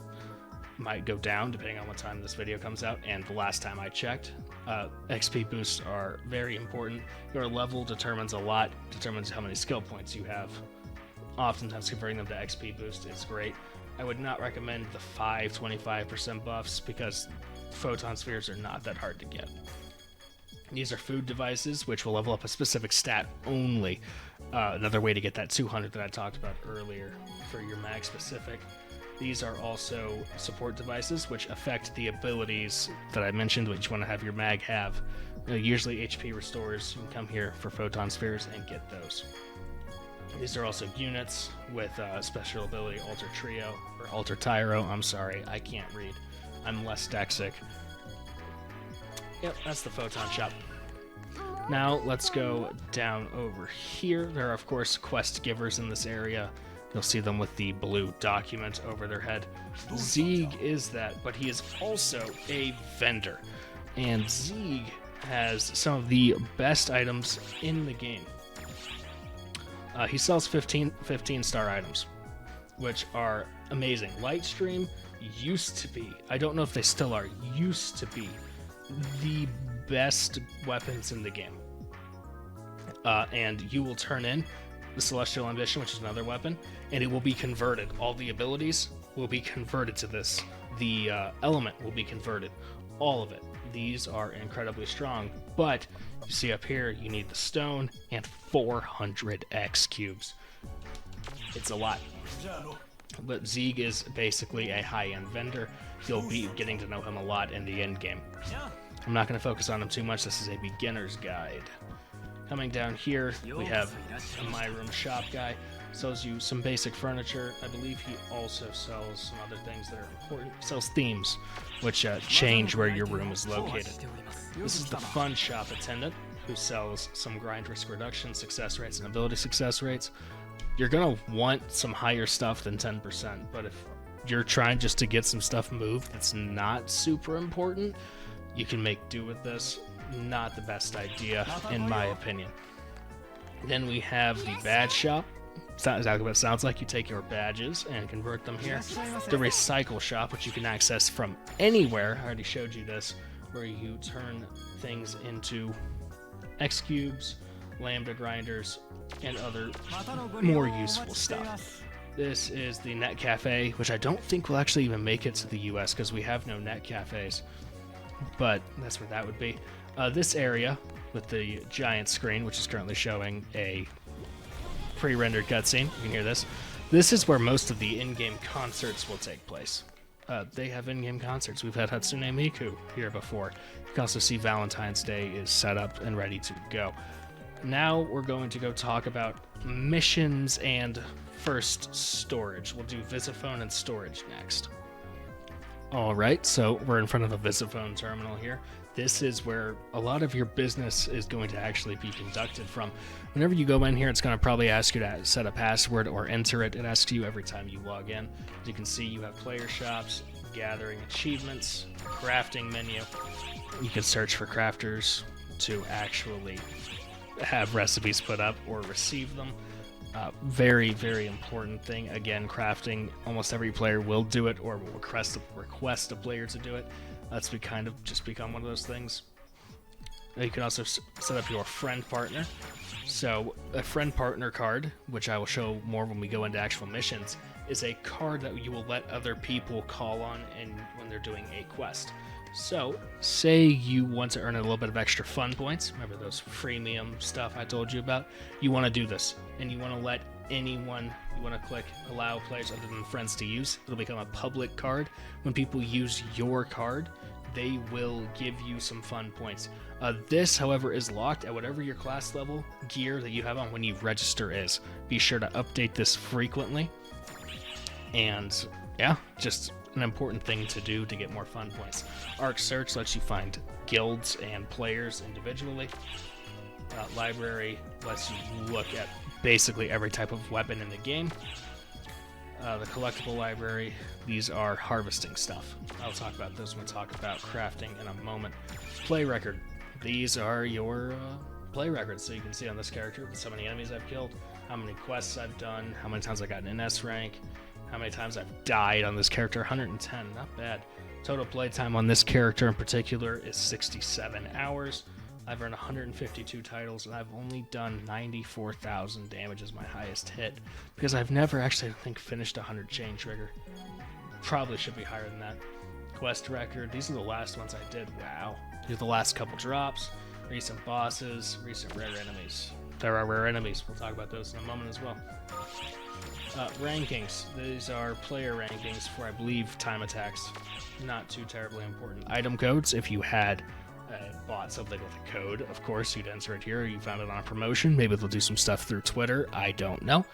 might go down depending on what time this video comes out. And the last time I checked, XP boosts are very important. Your level determines a lot, determines how many skill points you have. Oftentimes converting them to XP boost is great. I would not recommend the 25% buffs because photon spheres are not that hard to get. These are food devices, which will level up a specific stat only. Another way to get that 200 that I talked about earlier for your mag specific. These are also support devices, which affect the abilities that I mentioned, which you want to have your mag have. Usually HP restores. You can come here for photon spheres and get those. These are also units with special ability Alter Trio, or Alter Tyro. I'm sorry, I can't read. I'm less dexic. Yep, that's the Photon Shop. Now, let's go down over here. There are, of course, quest givers in this area. You'll see them with the blue document over their head. Zeeg is that, but he is also a vendor. And Zeeg has some of the best items in the game. He sells 15 star items, which are amazing. Lightstream used to be, I don't know if they still are, used to be the best weapons in the game. And you will turn in the Celestial Ambition, which is another weapon, and it will be converted. All the abilities will be converted to this. The element will be converted. All of it. These are incredibly strong, but you see up here, you need the stone and 400 X cubes. It's a lot. But Zeeg is basically a high-end vendor. You'll be getting to know him a lot in the end game. I'm not going to focus on him too much. This is a beginner's guide. Coming down here, we have a My Room Shop guy. Sells you some basic furniture. I believe he also sells some other things that are important. He sells themes, which change where your room is located. This is the Fun Shop attendant, who sells some grind risk reduction, success rates, and ability success rates. You're going to want some higher stuff than 10%, but if you're trying just to get some stuff moved that's not super important, you can make do with this. Not the best idea, in my opinion. Then we have the Badge Shop. It's not exactly what it sounds like. You take your badges and convert them here. The Recycle Shop, which you can access from anywhere. I already showed you this, where you turn things into X cubes, lambda grinders, and other more useful stuff. This is the Net Cafe, which I don't think will actually even make it to the US because we have no net cafes, but that's where that would be. This area with the giant screen, which is currently showing a pre-rendered cutscene. You can hear this. This is where most of the in-game concerts will take place. They have in-game concerts. We've had Hatsune Miku here before. You can also see Valentine's Day is set up and ready to go. Now we're going to go talk about missions and first storage. We'll do Visophone and storage next. Alright, so we're in front of a Visophone terminal here. This is where a lot of your business is going to actually be conducted from. Whenever you go in here, it's going to probably ask you to set a password or enter it. It asks you every time you log in. As you can see, you have player shops, gathering achievements, crafting menu. You can search for crafters to actually have recipes put up or receive them. Very, very important thing. Again, crafting, almost every player will do it or will request a player to do it. That's kind of just become one of those things. You can also set up your friend partner. So a friend partner card, which I will show more when we go into actual missions, is a card that you will let other people call on when they're doing a quest. So, say you want to earn a little bit of extra fun points, remember those freemium stuff I told you about? You want to do this, and you want to let anyone, you want to click allow players other than friends to use. It'll become a public card. When people use your card, they will give you some fun points. This, however, is locked at whatever your class level gear that you have on when you register is. Be sure to update this frequently. And yeah, just an important thing to do to get more fun points. Arc Search lets you find guilds and players individually. Library lets you look at basically every type of weapon in the game. The collectible library, these are harvesting stuff. I'll talk about those when we talk about crafting in a moment. Play record, these are your play records, so you can see on this character how many enemies I've killed, how many quests I've done, how many times I got an NS rank, how many times I've died on this character. 110, not bad. Total playtime on this character in particular is 67 hours. I've earned 152 titles, and I've only done 94,000 damage as my highest hit, because I've never actually, I think, finished a 100 chain trigger. Probably should be higher than that. Quest record, these are the last ones I did. Wow. These are the last couple drops, recent bosses, recent rare enemies. There are rare enemies, we'll talk about those in a moment as well. Rankings, these are player rankings for, I believe, time attacks. Not too terribly important. Item codes, if you had bought something with a code, of course, you'd enter it here. You found it on promotion. Maybe they'll do some stuff through Twitter. I don't know.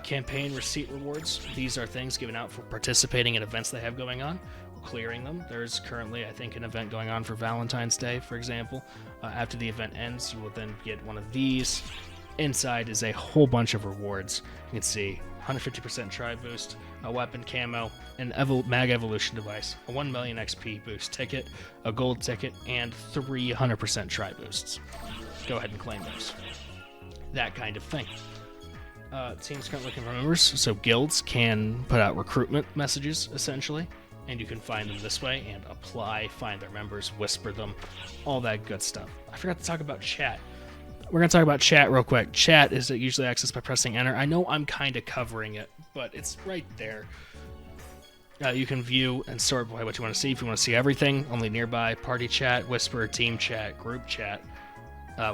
Campaign receipt rewards. These are things given out for participating in events they have going on, clearing them. There's currently, I think, an event going on for Valentine's Day, for example. After the event ends, you will then get one of these. Inside is a whole bunch of rewards. You can see 150% try boost, a weapon camo, an mag evolution device, a 1 million XP boost ticket, a gold ticket, and 300% try boosts. Go ahead and claim those. That kind of thing. Teams currently looking for members, so guilds can put out recruitment messages, essentially, and you can find them this way and apply, find their members, whisper them, all that good stuff. I forgot to talk about chat. We're going to talk about chat real quick. Chat is usually accessed by pressing enter. I know I'm kind of covering it, but it's right there. You can view and sort by what you want to see. If you want to see everything, only nearby, party chat, whisper, team chat, group chat,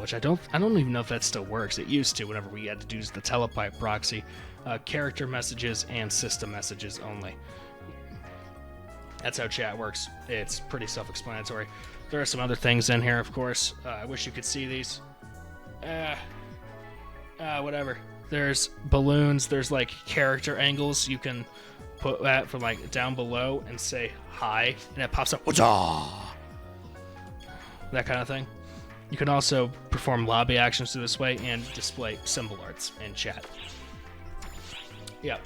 which I don't even know if that still works. It used to whenever we had to use the telepipe proxy. Character messages and system messages only. That's how chat works. It's pretty self-explanatory. There are some other things in here, of course. I wish you could see these. Whatever. There's balloons. There's like character angles. You can put that from like down below and say hi, and it pops up. That kind of thing. You can also perform lobby actions through this way and display symbol arts in chat. Yep.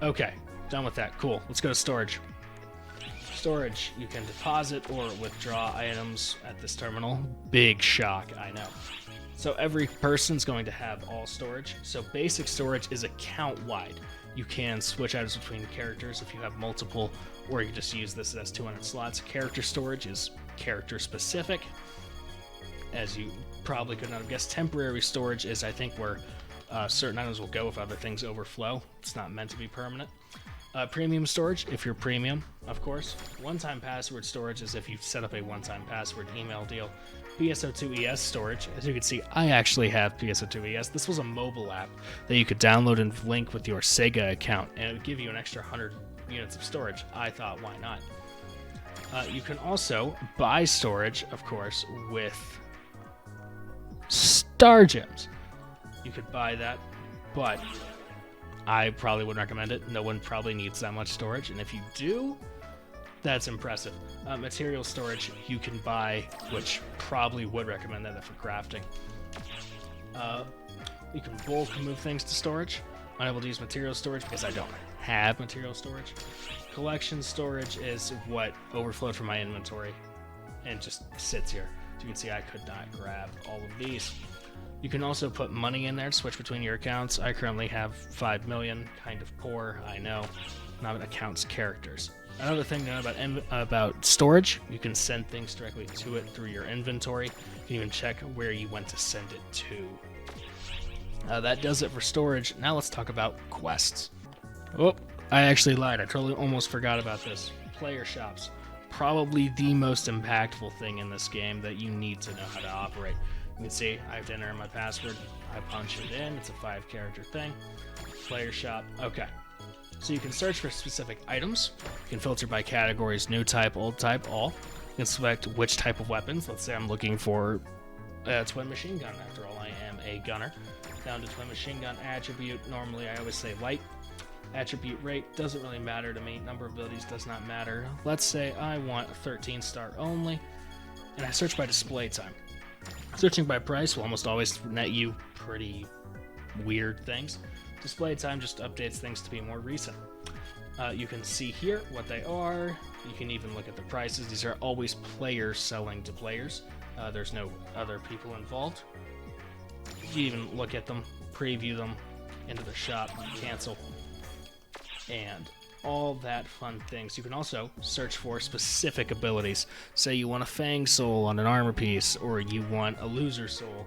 Okay, done with that. Cool. Let's go to storage. Storage, you can deposit or withdraw items at this terminal. Big shock, I know. So every person's going to have all storage. So basic storage is account-wide. You can switch items between characters if you have multiple, or you just use this as 200 slots. Character storage is character-specific. As you probably could not have guessed, temporary storage is, I think, where certain items will go if other things overflow. It's not meant to be permanent. Premium storage, if you're premium, of course. One-time password storage is if you set up a one-time password email deal. PSO2 ES storage, as you can see, I actually have PSO2 ES. This was a mobile app that you could download and link with your Sega account, and it would give you an extra 100 units of storage. I thought, why not? You can also buy storage, of course, with Star Gems. You could buy that, but I probably wouldn't recommend it. No one probably needs that much storage, and if you do, that's impressive. Material storage you can buy, which probably would recommend that for crafting. You can bulk move things to storage. Unable to use material storage because I don't have material storage. Collection storage is what overflowed from my inventory and just sits here. As you can see, I could not grab all of these. You can also put money in there to switch between your accounts. I currently have 5 million, kind of poor, I know. Not accounts, characters. Another thing to know about storage, you can send things directly to it through your inventory. You can even check where you went to send it to. That does it for storage. Now let's talk about quests. Oh, I actually lied. I totally almost forgot about this. Player shops. Probably the most impactful thing in this game that you need to know how to operate. You can see I have to enter my password. I punch it in. It's a 5-character thing. Player shop. Okay. So you can search for specific items. You can filter by categories, new type, old type, all. You can select which type of weapons. Let's say I'm looking for a twin machine gun. After all, I am a gunner. Down to twin machine gun attribute. Normally, I always say light. Attribute rate doesn't really matter to me. Number of abilities does not matter. Let's say I want a 13-star only. And I search by display time. Searching by price will almost always net you pretty weird things. Display time just updates things to be more recent. You can see here what they are. You can even look at the prices. These are always players selling to players. There's no other people involved. You even look at them, preview them, into the shop, cancel, and all that fun things. You can also search for specific abilities. Say you want a Fang Soul on an armor piece, or you want a Loser Soul.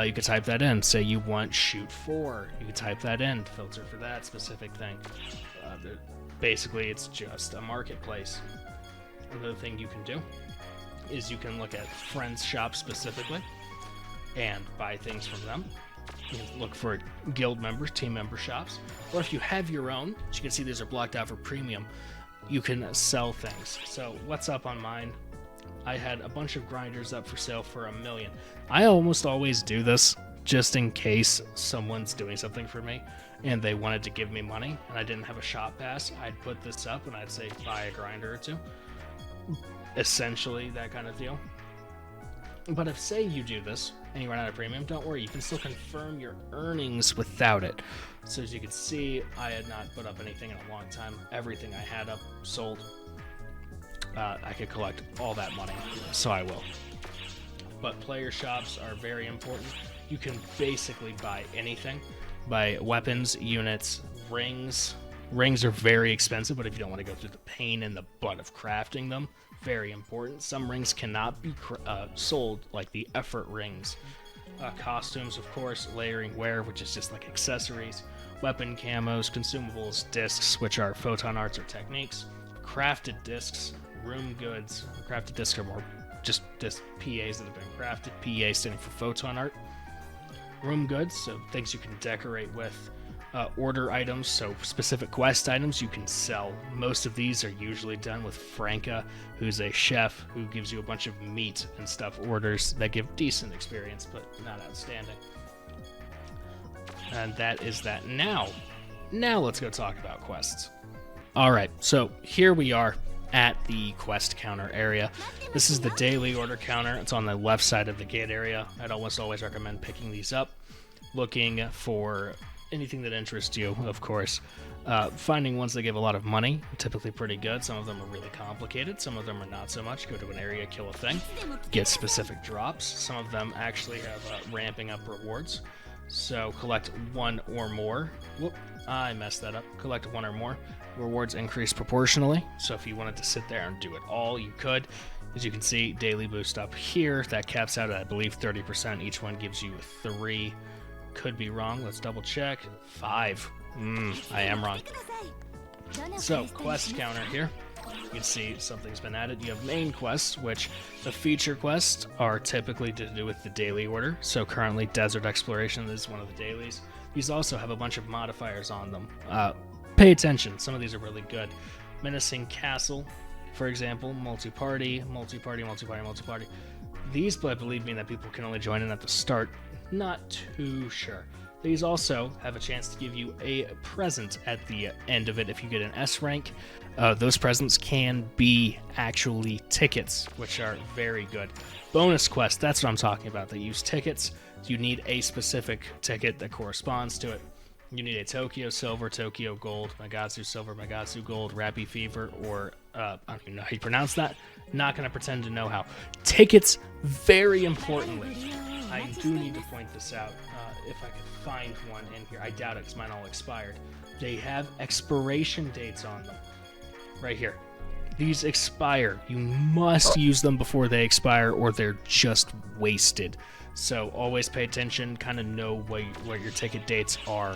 You could type that in. Say you want Shoot 4. You could type that in, filter for that specific thing. Basically, it's just a marketplace. Another thing you can do is you can look at friends' shops specifically and buy things from them. You can look for guild members, team member shops, or if you have your own, as you can see these are blocked out for premium, you can sell things. So what's up on mine? I had a bunch of grinders up for sale for $1 million. I almost always do this just in case someone's doing something for me and they wanted to give me money and I didn't have a shop pass. I'd put this up and I'd say buy a grinder or two. Essentially that kind of deal. But if, say, you do this and you run out of premium, don't worry, you can still confirm your earnings without it. So as you can see, I had not put up anything in a long time. Everything I had up sold. I could collect all that money, so I will. But player shops are very important. You can basically buy anything. Buy weapons, units, rings. Rings are very expensive, but if you don't want to go through the pain and the butt of crafting them, very important. Some rings cannot be sold, like the effort rings. Costumes, of course, layering wear, which is just like accessories. Weapon camos, consumables, discs, which are photon arts or techniques. Crafted discs, room goods. Crafted discs are more just PAs that have been crafted. PA standing for photon art. Room goods, so things you can decorate with. Order items, so specific quest items you can sell. Most of these are usually done with Franca, who's a chef who gives you a bunch of meat and stuff orders that give decent experience, but not outstanding. And that is that. Now let's go talk about quests. Alright, so here we are at the quest counter area. This is the daily order counter. It's on the left side of the gate area. I'd almost always recommend picking these up, looking for anything that interests you, of course. Finding ones that give a lot of money, typically pretty good. Some of them are really complicated, some of them are not so much. Go to an area, kill a thing, get specific drops. Some of them actually have ramping up rewards. So collect one or more. Whoop, I messed that up. Collect one or more. Rewards increase proportionally, so if you wanted to sit there and do it all, you could. As you can see, daily boost up here. That caps out at, I believe, 30%. Each one gives you 3. Could be wrong. Let's double check. 5. I am wrong. So, quest counter here. You can see something's been added. You have main quests, which the feature quests are typically to do with the daily order. So currently, Desert Exploration is one of the dailies. These also have a bunch of modifiers on them. Pay attention. Some of these are really good. Menacing Castle, for example. Multi-party. These, I believe, mean that people can only join in at the start. Not too sure. These also have a chance to give you a present at the end of it if you get an S rank. Those presents can be actually tickets, which are very good. Bonus quests, that's what I'm talking about. They use tickets. You need a specific ticket that corresponds to it. You need a Tokyo Silver, Tokyo Gold, Magatsu Silver, Magatsu Gold, Rappy Fever, or I don't even know how you pronounce that. Not going to pretend to know how. Tickets, very importantly. I do need to point this out. If I could find one in here. I doubt it because mine all expired. They have expiration dates on them. Right here. These expire. You must use them before they expire or they're just wasted. So always pay attention, kind of know what your ticket dates are.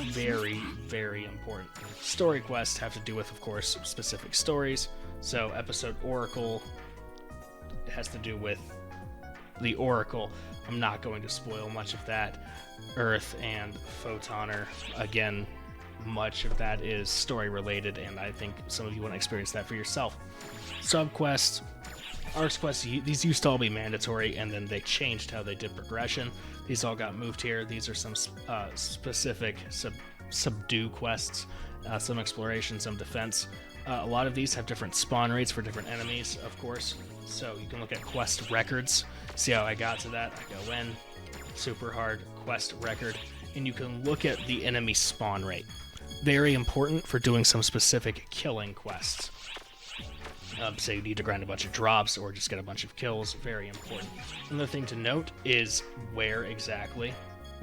Very, very important. Story quests have to do with, of course, specific stories. So episode Oracle has to do with the Oracle. I'm not going to spoil much of that. Earth and Photoner, again, much of that is story related, and I think some of you want to experience that for yourself. Subquests, Arcs quests, these used to all be mandatory, and then they changed how they did progression. These all got moved here. These are some specific subdue quests, some exploration, some defense. A lot of these have different spawn rates for different enemies, of course. So you can look at quest records. See how I got to that? I go in, super hard, quest record, and you can look at the enemy spawn rate. Very important for doing some specific killing quests. Say you need to grind a bunch of drops or just get a bunch of kills, very important. Another thing to note is where exactly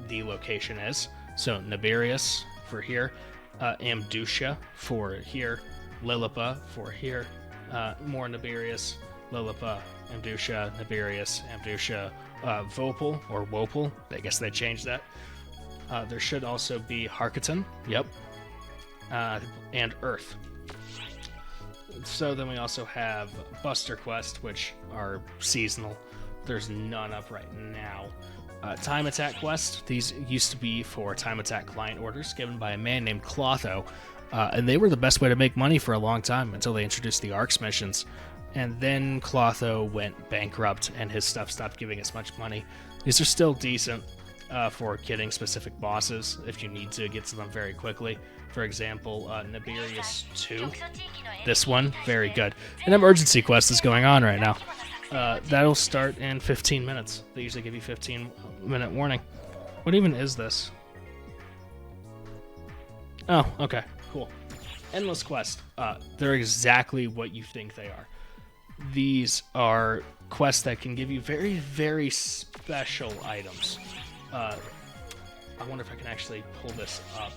the location is. So Nibirius for here, Amdusha for here, Lilipa for here, more Nibirius, Lilipa, Amdusha, Nibirius, Amdusha, Vopal or Wopal, I guess they changed that. There should also be Harkonnen, yep, and Earth. So then we also have Buster Quest, which are seasonal. There's none up right now. Time Attack Quest, these used to be for Time Attack client orders given by a man named Clotho, and they were the best way to make money for a long time until they introduced the Arcs missions. And then Clotho went bankrupt and his stuff stopped giving as much money. These are still decent for getting specific bosses if you need to get to them very quickly. For example, Nibirius 2. This one, very good. An emergency quest is going on right now. That'll start in 15 minutes. They usually give you 15-minute warning. What even is this? Oh, okay, cool. Endless quest. They're exactly what you think they are. These are quests that can give you very, very special items. I wonder if I can actually pull this up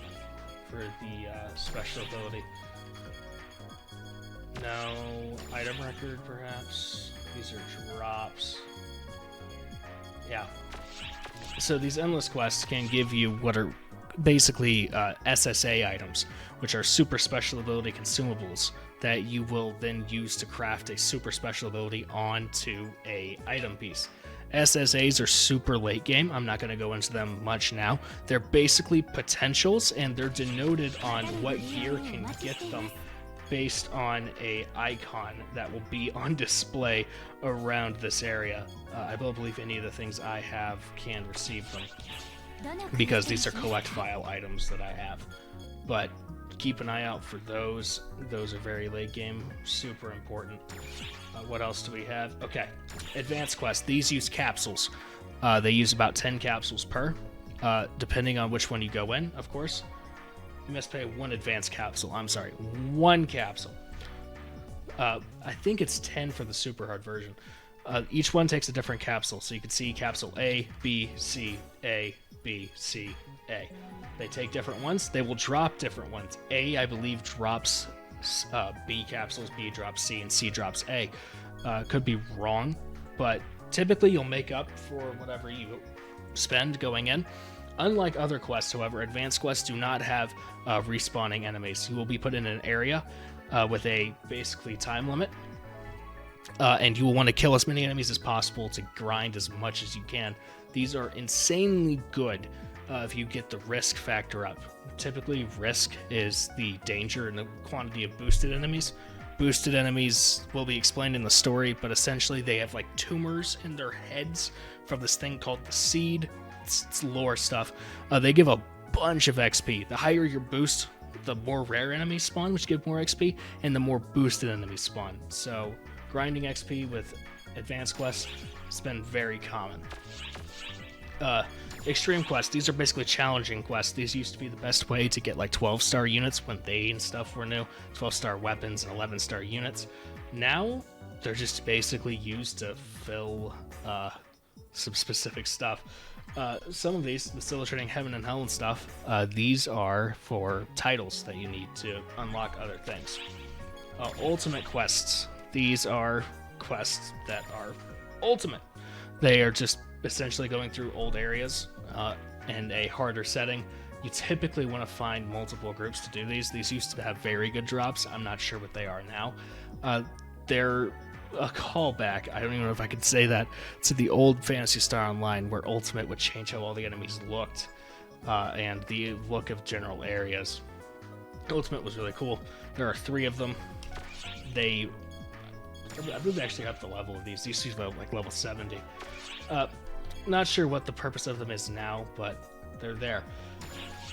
for the special ability. No, item record perhaps. These are drops. Yeah. So these endless quests can give you what are basically SSA items, which are super special ability consumables that you will then use to craft a super special ability onto a item piece. SSAs are super late game. I'm not going to go into them much now. They're basically potentials, and they're denoted on what gear can get them based on a icon that will be on display around this area. I don't believe any of the things I have can receive them, because these are collect file items that I have. But keep an eye out for those. Those are very late game, super important. What else do we have? Okay, advanced quest. These use capsules. They use about 10 capsules per, depending on which one you go in, of course. You must pay one advanced capsule. I'm sorry, one capsule. I think it's 10 for the super hard version. Each one takes a different capsule, so you can see capsule A, B, C, A, B, C, A. They take different ones. They will drop different ones. A, I believe, drops B capsules, B drops C, and C drops A. Could be wrong, but typically you'll make up for whatever you spend going in. Unlike other quests, however, advanced quests do not have respawning enemies. You will be put in an area with a basically time limit, and you will want to kill as many enemies as possible to grind as much as you can. These are insanely good if you get the risk factor up. Typically, risk is the danger and the quantity of boosted enemies. Boosted enemies will be explained in the story, but essentially they have like tumors in their heads from this thing called the seed. It's lore stuff. They give a bunch of XP. The higher your boost, the more rare enemies spawn, which give more XP, and the more boosted enemies spawn. So grinding XP with advanced quests has been very common. Extreme quests, these are basically challenging quests. These used to be the best way to get like 12-star units when they and stuff were new, 12-star weapons and 11-star units. Now, they're just basically used to fill some specific stuff. Some of these, the Still Trading Heaven and Hell and stuff, these are for titles that you need to unlock other things. Ultimate quests, these are quests that are ultimate. They are just essentially going through old areas in a harder setting. You typically want to find multiple groups to do these. These used to have very good drops. I'm not sure what they are now. They're a callback, I don't even know if I could say that, to the old Phantasy Star Online, where Ultimate would change how all the enemies looked and the look of general areas. Ultimate was really cool. There are 3 of them. I believe they actually got the level of these. These are like level 70. Not sure what the purpose of them is now, but they're there.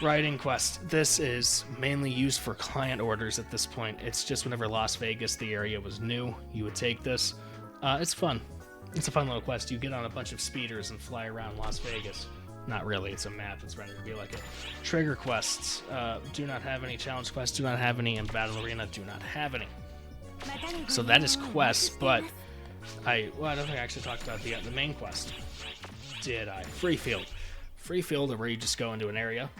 Writing quest. This is mainly used for client orders at this point. It's just whenever Las Vegas, the area, was new, you would take this. It's fun. It's a fun little quest. You get on a bunch of speeders and fly around Las Vegas. Not really, it's a map that's rendered to be like it. Trigger quests. Do not have any. Challenge quests do not have any. And Battle Arena do not have any. So that is quests, but I don't think I actually talked about the main quest. Did I? Free Field. Free Field are where you just go into an area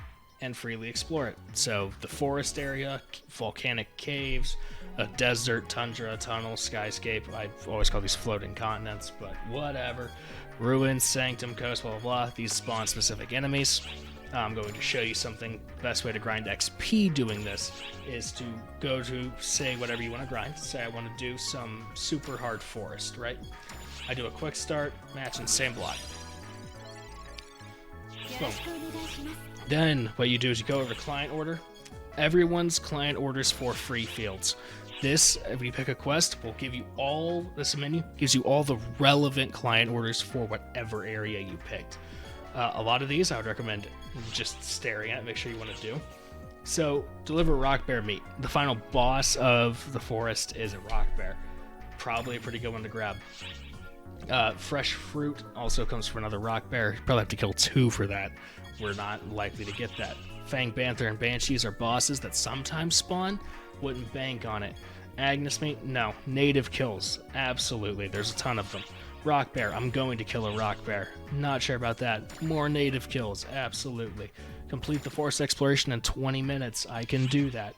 and freely explore it. So the forest area, volcanic caves, a desert, tundra, tunnel, skyscape. I always call these floating continents, but whatever. Ruins, sanctum, coast, blah, blah, blah. These spawn specific enemies. I'm going to show you something. Best way to grind XP doing this is to go to, say, whatever you want to grind. Say I want to do some super hard forest, right? I do a quick start, match, and same block. Boom. Then what you do is you go over to client order. Everyone's client orders for free fields. This, if you pick a quest, will give you all, this menu gives you all the relevant client orders for whatever area you picked. A lot of these I would recommend just staring at, make sure you want to do. So, deliver rock bear meat. The final boss of the forest is a rock bear. Probably a pretty good one to grab. Fresh fruit also comes from another rock bear. You probably have to kill 2 for that. We're not likely to get that. Fang Panther and Banshees are bosses that sometimes spawn. Wouldn't bank on it. Agnes meat? No. Native kills. Absolutely. There's a ton of them. Rock bear. I'm going to kill a rock bear. Not sure about that. More native kills. Absolutely. Complete the forest exploration in 20 minutes. I can do that.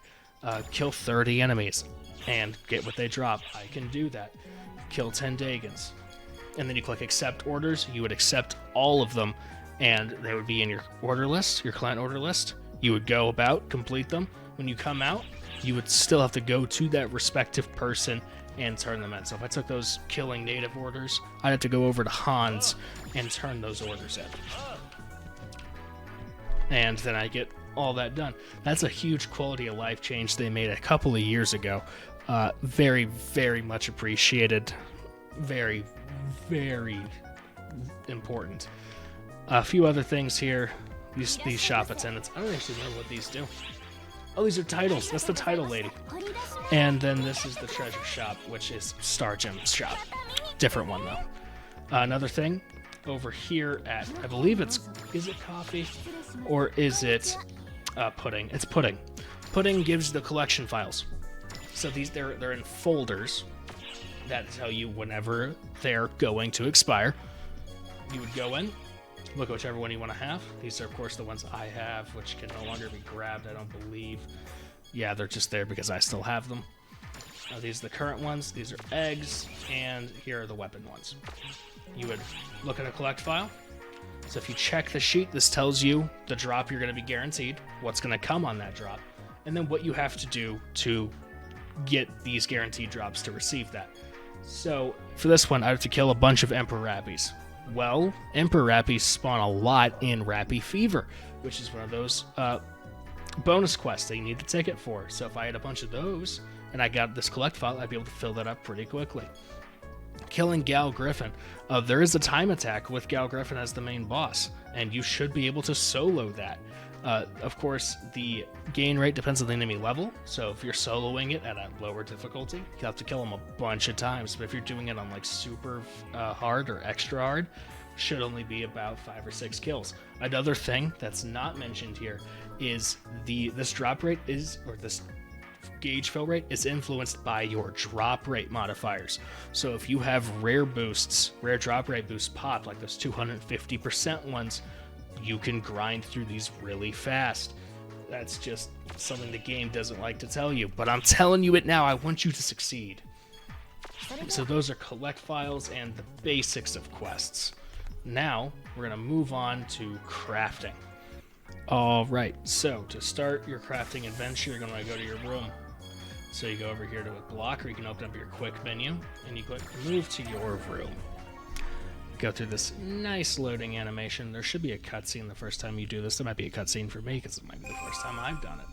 Kill 30 enemies and get what they drop. I can do that. Kill 10 Dagons. And then you click accept orders. You would accept all of them, and they would be in your order list, your client order list. You would go about, complete them. When you come out, you would still have to go to that respective person and turn them in. So if I took those killing native orders, I'd have to go over to Hans and turn those orders in. And then I get all that done. That's a huge quality of life change they made a couple of years ago. Very, very much appreciated. Very, very important. A few other things here. These shop attendants. I don't actually know what these do. Oh, these are titles. That's the title lady. And then this is the treasure shop, which is Star Gem's shop. Different one, though. Another thing over here at, I believe it's, is it coffee? Or is it pudding? It's pudding. Pudding gives the collection files. So these, they're in folders that tell you whenever they're going to expire. You would go in, look at whichever one you want to have. These are, of course, the ones I have, which can no longer be grabbed, I don't believe. Yeah, they're just there because I still have them. These are the current ones. These are eggs, and here are the weapon ones. You would look at a collect file. So if you check the sheet, this tells you the drop you're going to be guaranteed, what's going to come on that drop, and then what you have to do to get these guaranteed drops to receive that. So for this one, I have to kill a bunch of Emperor Rappies. Well, Emperor Rappies spawn a lot in Rappy Fever, which is one of those bonus quests that you need the ticket for. So if I had a bunch of those and I got this collect file, I'd be able to fill that up pretty quickly. Killing Gal Griffin. There is a time attack with Gal Griffin as the main boss, and you should be able to solo that. Of course, the gain rate depends on the enemy level, so if you're soloing it at a lower difficulty, you have to kill them a bunch of times, but if you're doing it on like super hard or extra hard, should only be about 5 or 6 kills. Another thing that's not mentioned here is this drop rate is, or this gauge fill rate is influenced by your drop rate modifiers. So if you have rare boosts, rare drop rate boosts pop, like those 250% ones, you can grind through these really fast. That's just something the game doesn't like to tell you, but I'm telling you it now. I want you to succeed. So those are collect files and the basics of quests. Now we're gonna move on to crafting. All right, so to start your crafting adventure, you're gonna go to your room. So you go over here to a block, or you can open up your quick menu, and you click move to your room. Go through this nice loading animation. There should be a cutscene the first time you do this. There might be a cutscene for me, because it might be the first time I've done it.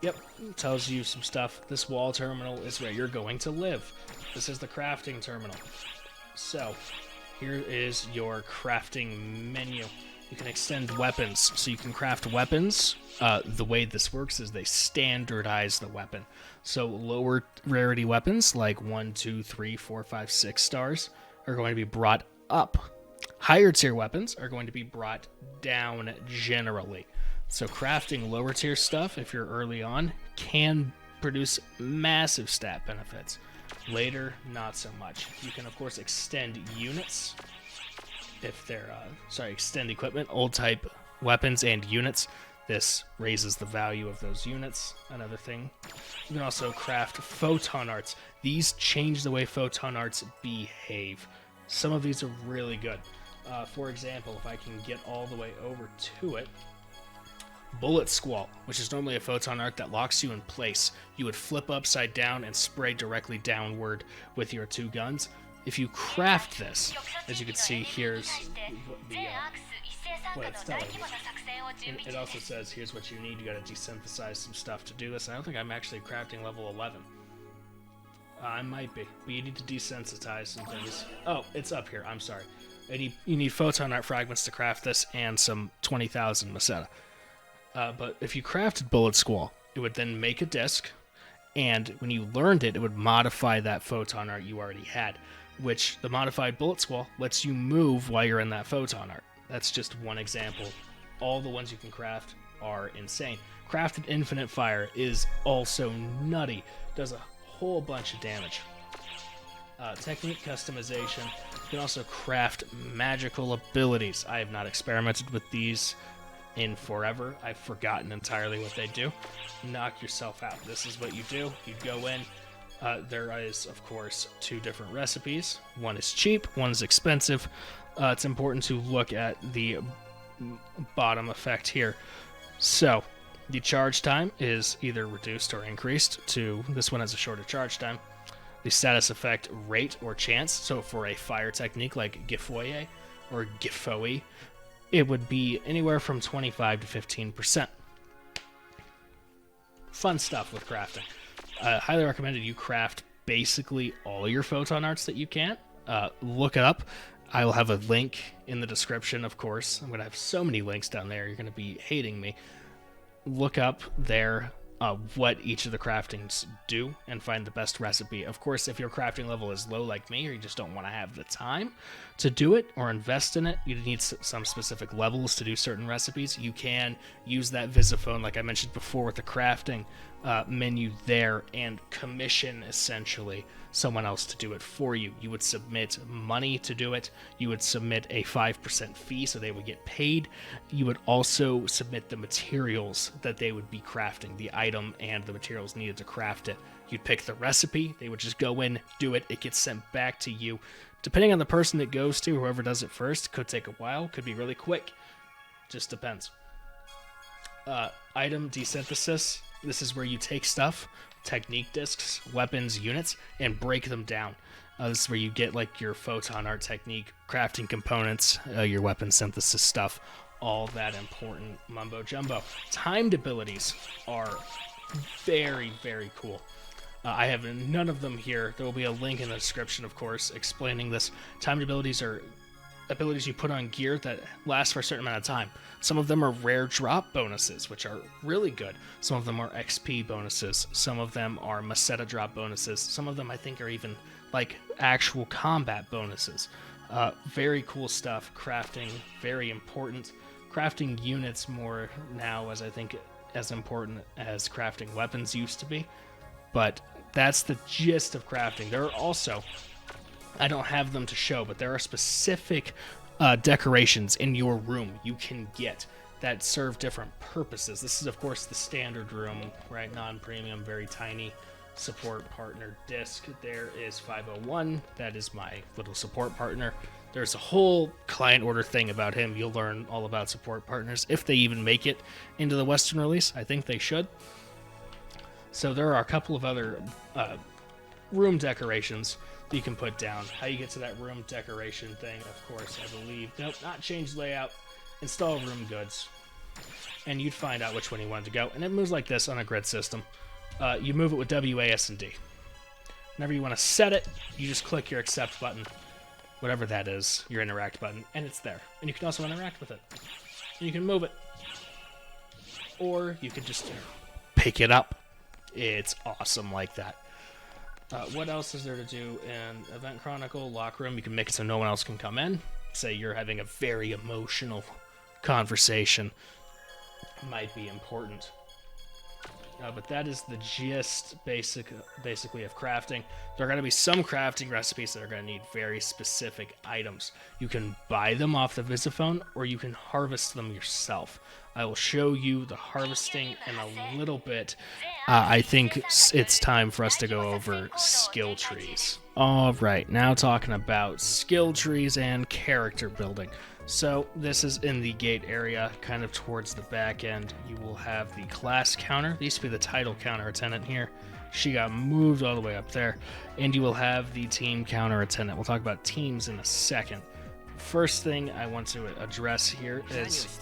Yep, tells you some stuff. This wall terminal is where you're going to live. This is the crafting terminal. So, here is your crafting menu. You can extend weapons, so you can craft weapons. The way this works is they standardize the weapon. So lower rarity weapons, like 1, 2, 3, 4, 5, 6 stars, are going to be brought up. Higher tier weapons are going to be brought down generally. So crafting lower tier stuff, if you're early on, can produce massive stat benefits. Later, not so much. You can, of course, extend units. If they're, extend equipment, old type weapons and units. This raises the value of those units. Another thing. You can also craft photon arts. These change the way photon arts behave. Some of these are really good. For example, if I can get all the way over to it, Bullet Squall, which is normally a photon art that locks you in place. You would flip upside down and spray directly downward with your 2 guns. If you craft this, as you can see, here's the what it's telling you. And it also says, here's what you need. You gotta desynthesize some stuff to do this. I don't think I'm actually crafting level 11. I might be, but you need to desensitize some things. Oh, it's up here. I'm sorry. You need photon art fragments to craft this and some 20,000 Meseta. But if you crafted Bullet Squall, it would then make a disc, and when you learned it, it would modify that photon art you already had, which the modified Bullet Squall lets you move while you're in that photon art. That's just one example. All the ones you can craft are insane. Crafted Infinite Fire is also nutty. Does a whole bunch of damage. Technique customization. You can also craft magical abilities. I have not experimented with these in forever. I've forgotten entirely what they do. Knock yourself out. This is what you do. You go in. There is, of course, 2 different recipes. One is cheap, one is expensive. It's important to look at the bottom effect here. So, the charge time is either reduced or increased to, this one has a shorter charge time. The status effect rate or chance, so for a fire technique like Gifoye or Gifoe, it would be anywhere from 25 to 15%. Fun stuff with crafting. Highly recommended you craft basically all your photon arts that you can. Look it up. I will have a link in the description, of course. I'm going to have so many links down there, you're going to be hating me. Look up there what each of the craftings do and find the best recipe. Of course, if your crafting level is low like me, or you just don't want to have the time to do it or invest in it, you need some specific levels to do certain recipes. You can use that Visophone, like I mentioned before, with the crafting menu there, and commission essentially someone else to do it for you. You would submit money to do it. You would submit a 5% fee, so they would get paid. You would also submit the materials that they would be crafting, the item and the materials needed to craft it. You'd pick the recipe. They would just go in, do it. It gets sent back to you. Depending on the person it goes to, whoever does it first, could take a while, could be really quick. Just depends. Item desynthesis. This is where you take stuff, technique discs, weapons, units, and break them down. This is where you get like your photon art technique, crafting components, your weapon synthesis stuff, all that important mumbo jumbo. Timed abilities are very, very cool. I have none of them here. There will be a link in the description, of course, explaining this. Timed abilities are abilities you put on gear that last for a certain amount of time. Some of them are rare drop bonuses, which are really good. Some of them are XP bonuses. Some of them are Meseta drop bonuses. Some of them I think are even like actual combat bonuses. Very cool stuff. Crafting, very important. Crafting units more now, as I think as important as crafting weapons used to be. But that's the gist of crafting. There are also, I don't have them to show, but there are specific decorations in your room you can get that serve different purposes. This is, of course, the standard room, right? Non-premium, very tiny support partner disc. There is 501. That is my little support partner. There's a whole client order thing about him. You'll learn all about support partners if they even make it into the Western release. I think they should. So there are a couple of other room decorations that you can put down. How you get to that room decoration thing, of course, I believe. Nope, not change layout. Install room goods. And you'd find out which one you wanted to go. And it moves like this on a grid system. You move it with WASD. Whenever you want to set it, you just click your accept button. Whatever that is, your interact button. And it's there. And you can also interact with it. And you can move it. Or you can just pick it up. It's awesome like that. What else is there to do in Event Chronicle, Locker Room? You can make it so no one else can come in. Say you're having a very emotional conversation. Might be important. But that is the gist, basically, of crafting. There are going to be some crafting recipes that are going to need very specific items. You can buy them off the Visophone, or you can harvest them yourself. I will show you the harvesting in a little bit. I think it's time for us to go over skill trees. Alright, now talking about skill trees and character building. So this is in the gate area, kind of towards the back end. You will have the class counter. There used to be the title counter attendant here. She got moved all the way up there. And you will have the team counter attendant. We'll talk about teams in a second. first thing I want to address here is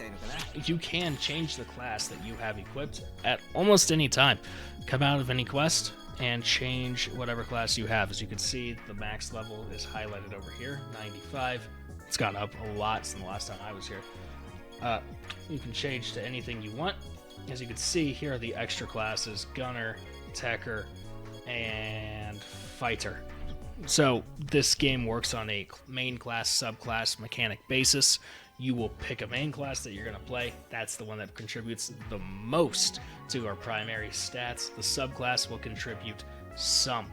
you can change the class that you have equipped at almost any time. Come out of any quest and change whatever class you have. As you can see, the max level is highlighted over here, 95. It's gone up a lot since the last time I was here. You can change to anything you want. As you can see, here are the extra classes: Gunner, Techer, and Fighter. So this game works on a main class, subclass mechanic basis. You will pick a main class that you're going to play. That's the one that contributes the most to our primary stats. The subclass will contribute some.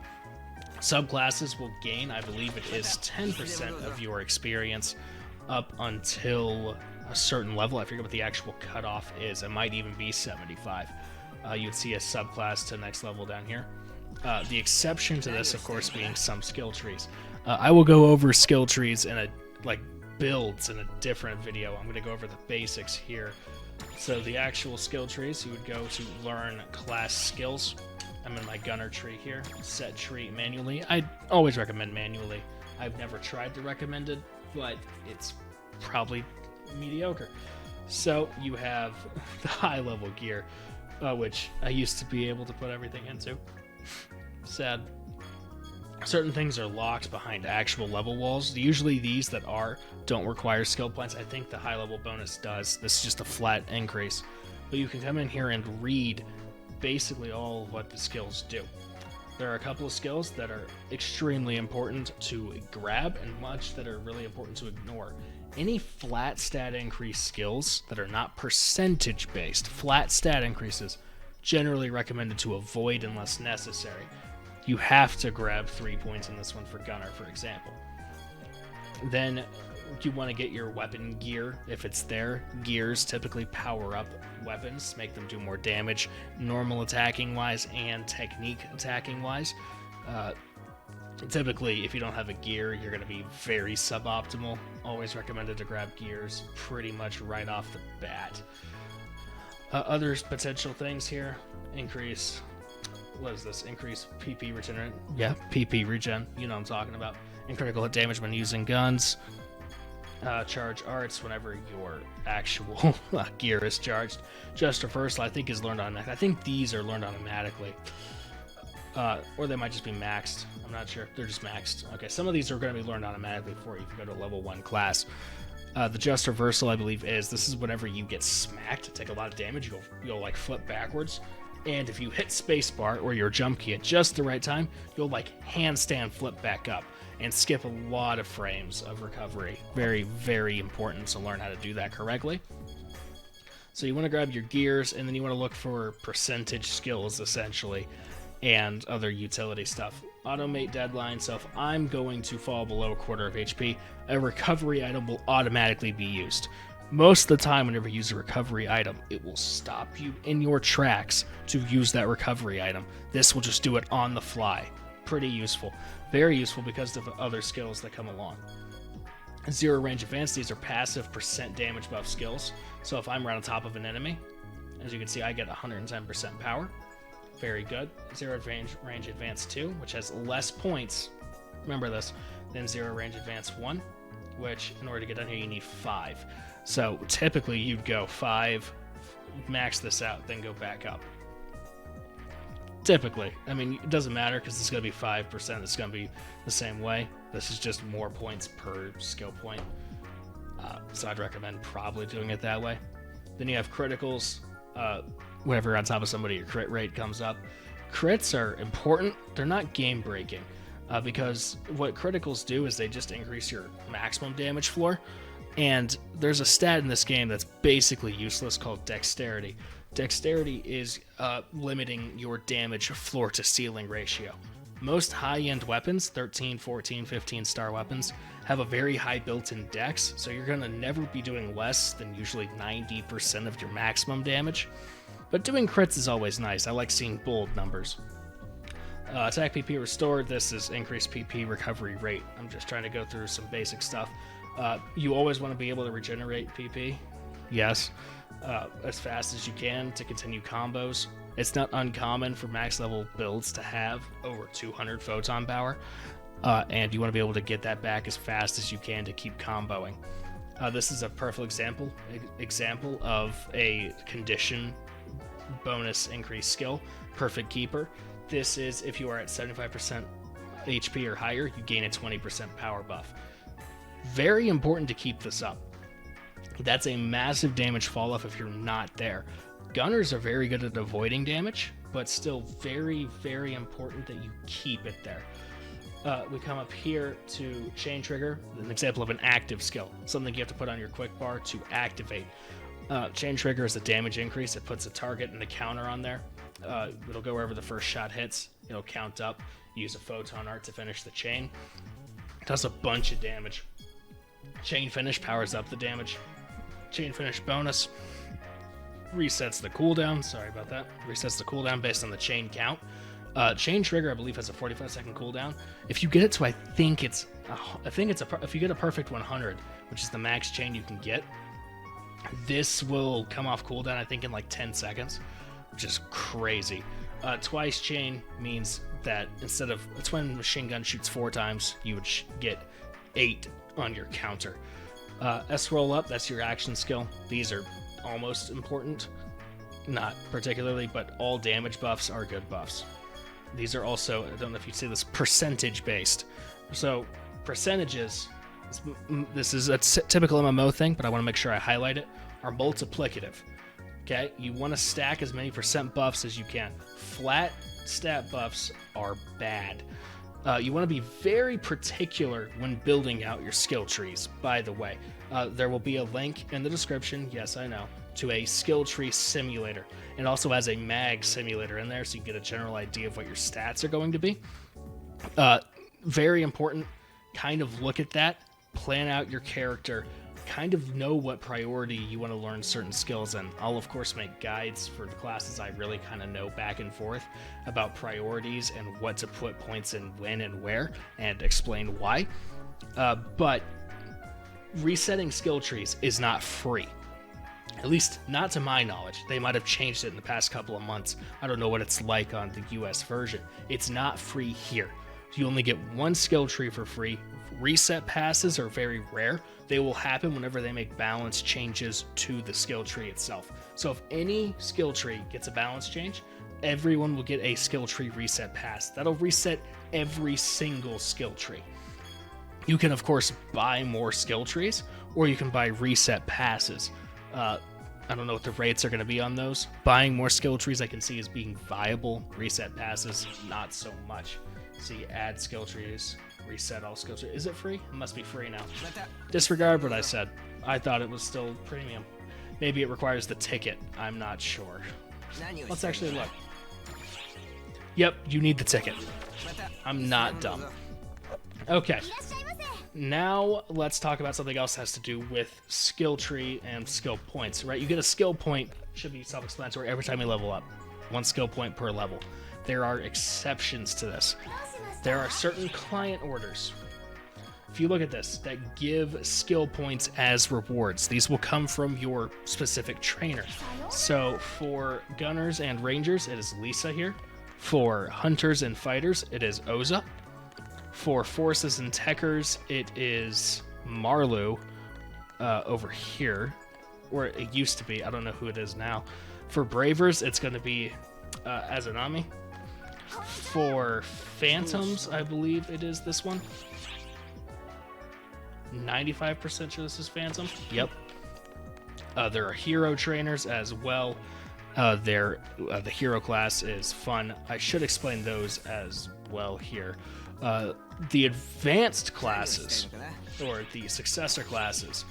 Subclasses will gain, I believe it is 10% of your experience up until a certain level. I forget what the actual cutoff is. It might even be 75. You'd see a subclass to next level down here. The exception to this, of course, being some skill trees. I will go over skill trees in builds in a different video. I'm going to go over the basics here. So the actual skill trees, you would go to learn class skills. I'm in my gunner tree here. Set tree manually. I always recommend manually. I've never tried to recommend it, but it's probably mediocre. So you have the high level gear, which I used to be able to put everything into. Sad. Certain things are locked behind actual level walls. Usually these that don't require skill points. I think the high level bonus does. This is just a flat increase. But you can come in here and read basically all of what the skills do. There are a couple of skills that are extremely important to grab and much that are really important to ignore. Any flat stat increase skills that are not percentage based, flat stat increases, generally recommended to avoid unless necessary. You have to grab 3 points in this one for Gunner, for example. Then you want to get your weapon gear if it's there. Gears typically power up weapons, make them do more damage, normal attacking wise and technique attacking wise. Typically, if you don't have a gear, you're going to be very suboptimal. Always recommended to grab gears pretty much right off the bat. Other potential things here: increase. What is this? Increase PP regen. Yeah, PP regen. You know what I'm talking about. And critical hit damage when using guns. Charge arts whenever your actual gear is charged. Just reversal, I think, is learned automatically. I think these are learned automatically. Or they might just be maxed. I'm not sure. They're just maxed. Okay, some of these are going to be learned automatically for you if you go to a level 1 class. The just reversal, I believe, this is whenever you get smacked, take a lot of damage, you'll like flip backwards. And if you hit spacebar or your jump key at just the right time, you'll like handstand flip back up and skip a lot of frames of recovery. Very, very important to learn how to do that correctly. So you want to grab your gears, and then you want to look for percentage skills, essentially, and other utility stuff. Automate deadline, so if I'm going to fall below a quarter of HP, a recovery item will automatically be used. Most of the time, whenever you use a recovery item, it will stop you in your tracks to use that recovery item. This will just do it on the fly. Pretty useful. Very useful because of other skills that come along. Zero range advance, these are passive percent damage buff skills. So if I'm right on top of an enemy, as you can see, I get 110% power. Very good. Zero range advance 2, which has less points, remember this, than zero range advance 1, which in order to get down here you need 5. So typically you'd go 5, max this out, then go back up. Typically. I mean, it doesn't matter because it's going to be 5%. It's going to be the same way. This is just more points per skill point. So I'd recommend probably doing it that way. Then you have criticals. Whenever you're on top of somebody, your crit rate comes up. Crits are important. They're not game breaking because what criticals do is they just increase your maximum damage floor. And there's a stat in this game that's basically useless called dexterity. Dexterity is limiting your damage floor to ceiling ratio. Most high-end weapons, 13, 14, 15 star weapons, have a very high built-in dex, so you're going to never be doing less than usually 90% of your maximum damage. But doing crits is always nice. I like seeing bold numbers. Attack PP restored. This is increased PP recovery rate. I'm just trying to go through some basic stuff. You always want to be able to regenerate PP. Yes. As fast as you can to continue combos. It's not uncommon for max level builds to have over 200 photon power. and you want to be able to get that back as fast as you can to keep comboing. This is a perfect example of a condition bonus increase skill, Perfect Keeper. This is if you are at 75% HP or higher, you gain a 20% power buff. Very important to keep this up. That's a massive damage fall off if you're not there. Gunners are very good at avoiding damage, but still very, very important that you keep it there. We come up here to Chain Trigger, an example of an active skill, something you have to put on your quick bar to activate. Chain Trigger is a damage increase. It puts a target and a counter on there. It'll go wherever the first shot hits. It'll count up. Use a photon art to finish the chain. It does a bunch of damage. Chain Finish powers up the damage. Chain Finish bonus resets the cooldown. Sorry about that. Resets the cooldown based on the chain count. Chain Trigger, I believe, has a 45-second cooldown. If you get it to, if you get a perfect 100, which is the max chain you can get, this will come off cooldown, I think, in like 10 seconds, which is crazy. Twice chain means that it's when machine gun shoots 4 times, you would get 8 on your counter. S roll up, that's your action skill. These are almost important, not particularly, but all damage buffs are good buffs. These are also, I don't know if you see this, percentage based. So percentages, this is a typical MMO thing, but I want to make sure I highlight it, are multiplicative. Okay, you want to stack as many percent buffs as you can. Flat stat buffs are bad. You want to be very particular when building out your skill trees, by the way. There will be a link in the description, yes, I know, to a skill tree simulator. It also has a mag simulator in there, so you can get a general idea of what your stats are going to be. Very important, kind of look at that, plan out your character, kind of know what priority you want to learn certain skills in. I'll of course make guides for the classes I really kind of know back and forth about priorities and what to put points in when and where, and explain why. But resetting skill trees is not free. At least not to my knowledge. They might have changed it in the past couple of months. I don't know what it's like on the US version. It's not free here. You only get one skill tree for free. Reset passes are very rare. They will happen whenever they make balance changes to the skill tree itself. So if any skill tree gets a balance change, everyone will get a skill tree reset pass. That'll reset every single skill tree. You can, of course, buy more skill trees, or you can buy reset passes. I don't know what the rates are going to be on those. Buying more skill trees I can see as being viable. Reset passes, not so much. See, add skill trees, reset all skill trees. Is it free? It must be free now. Disregard what I said. I thought it was still premium. Maybe it requires the ticket. I'm not sure. Let's actually look. Yep, you need the ticket. I'm not dumb. Okay. Now let's talk about something else that has to do with skill tree and skill points, right? You get a skill point, should be self-explanatory, every time you level up. 1 skill point per level. There are exceptions to this. There are certain client orders, if you look at this, that give skill points as rewards. These will come from your specific trainer. So for gunners and rangers, it is Lisa here. For hunters and fighters, it is Oza. For forces and techers, it is Marlu over here, or it used to be. I don't know who it is now. For bravers, it's going to be Azanami. For phantoms, I believe it is this one. 95% sure this is phantom. Yep. There are hero trainers as well. The hero class is fun. I should explain those as well here. The advanced classes, or the successor classes,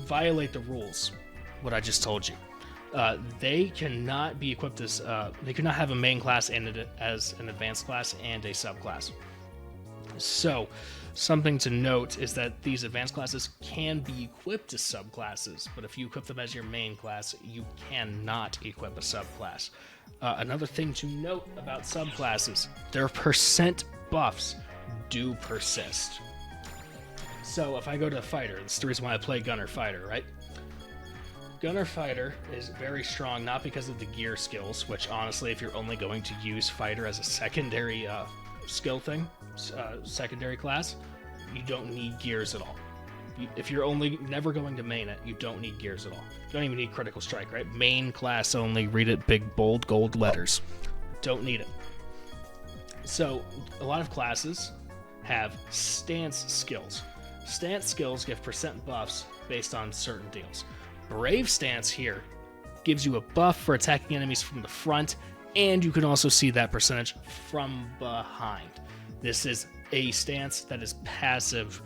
violate the rules, what I just told you. They cannot be equipped as, they cannot have a main class and as an advanced class and a subclass. So, something to note is that these advanced classes can be equipped as subclasses, but if you equip them as your main class, you cannot equip a subclass. Another thing to note about subclasses, their percent buffs do persist. So if I go to fighter, this is the reason why I play gunner fighter, right? Gunner fighter is very strong, not because of the gear skills, which honestly, if you're only going to use fighter as a secondary skill thing, secondary class, you don't need gears at all. If you're only never going to main it, you don't need gears at all. You don't even need critical strike, right? Main class only, read it big, bold, gold letters. Don't need it. So a lot of classes have stance skills. Stance skills give percent buffs based on certain deals. Brave stance here gives you a buff for attacking enemies from the front, and you can also see that percentage from behind. This is a stance that is passive.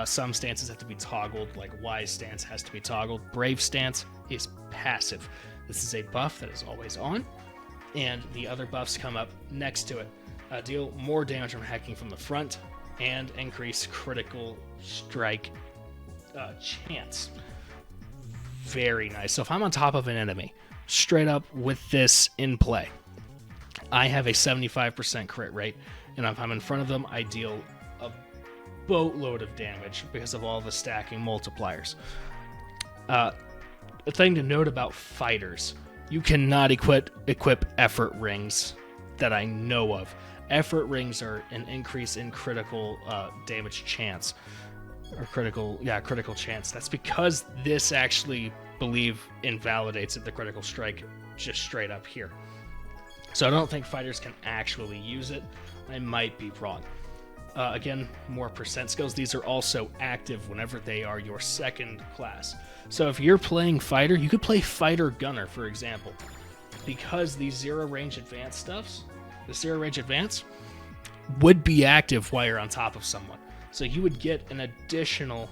Some stances have to be toggled, like Wise stance has to be toggled. Brave stance is passive. This is a buff that is always on, and the other buffs come up next to it. Deal more damage from hacking from the front, and increase critical strike chance. Very nice. So if I'm on top of an enemy, straight up with this in play, I have a 75% crit rate, and if I'm in front of them, I deal a boatload of damage because of all the stacking multipliers. A thing to note about fighters, you cannot equip effort rings that I know of. Effort rings are an increase in critical damage chance, or critical chance. That's because this actually, invalidates it, the critical strike, just straight up here. So I don't think fighters can actually use it. I might be wrong. Again, more percent skills. These are also active whenever they are your second class. So if you're playing fighter, you could play fighter gunner, for example, because these zero range advance stuffs, the zero range advance, would be active while you're on top of someone. So you would get an additional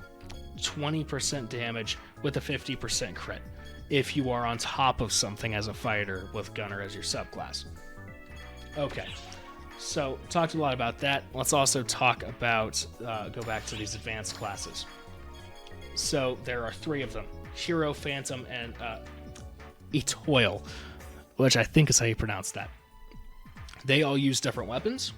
20% damage with a 50% crit if you are on top of something as a fighter with gunner as your subclass. Okay, so talked a lot about that. Let's also talk about, go back to these advanced classes. So there are 3 of them: Hero, Phantom, and Etoile, which I think is how you pronounce that. They all use different weapons,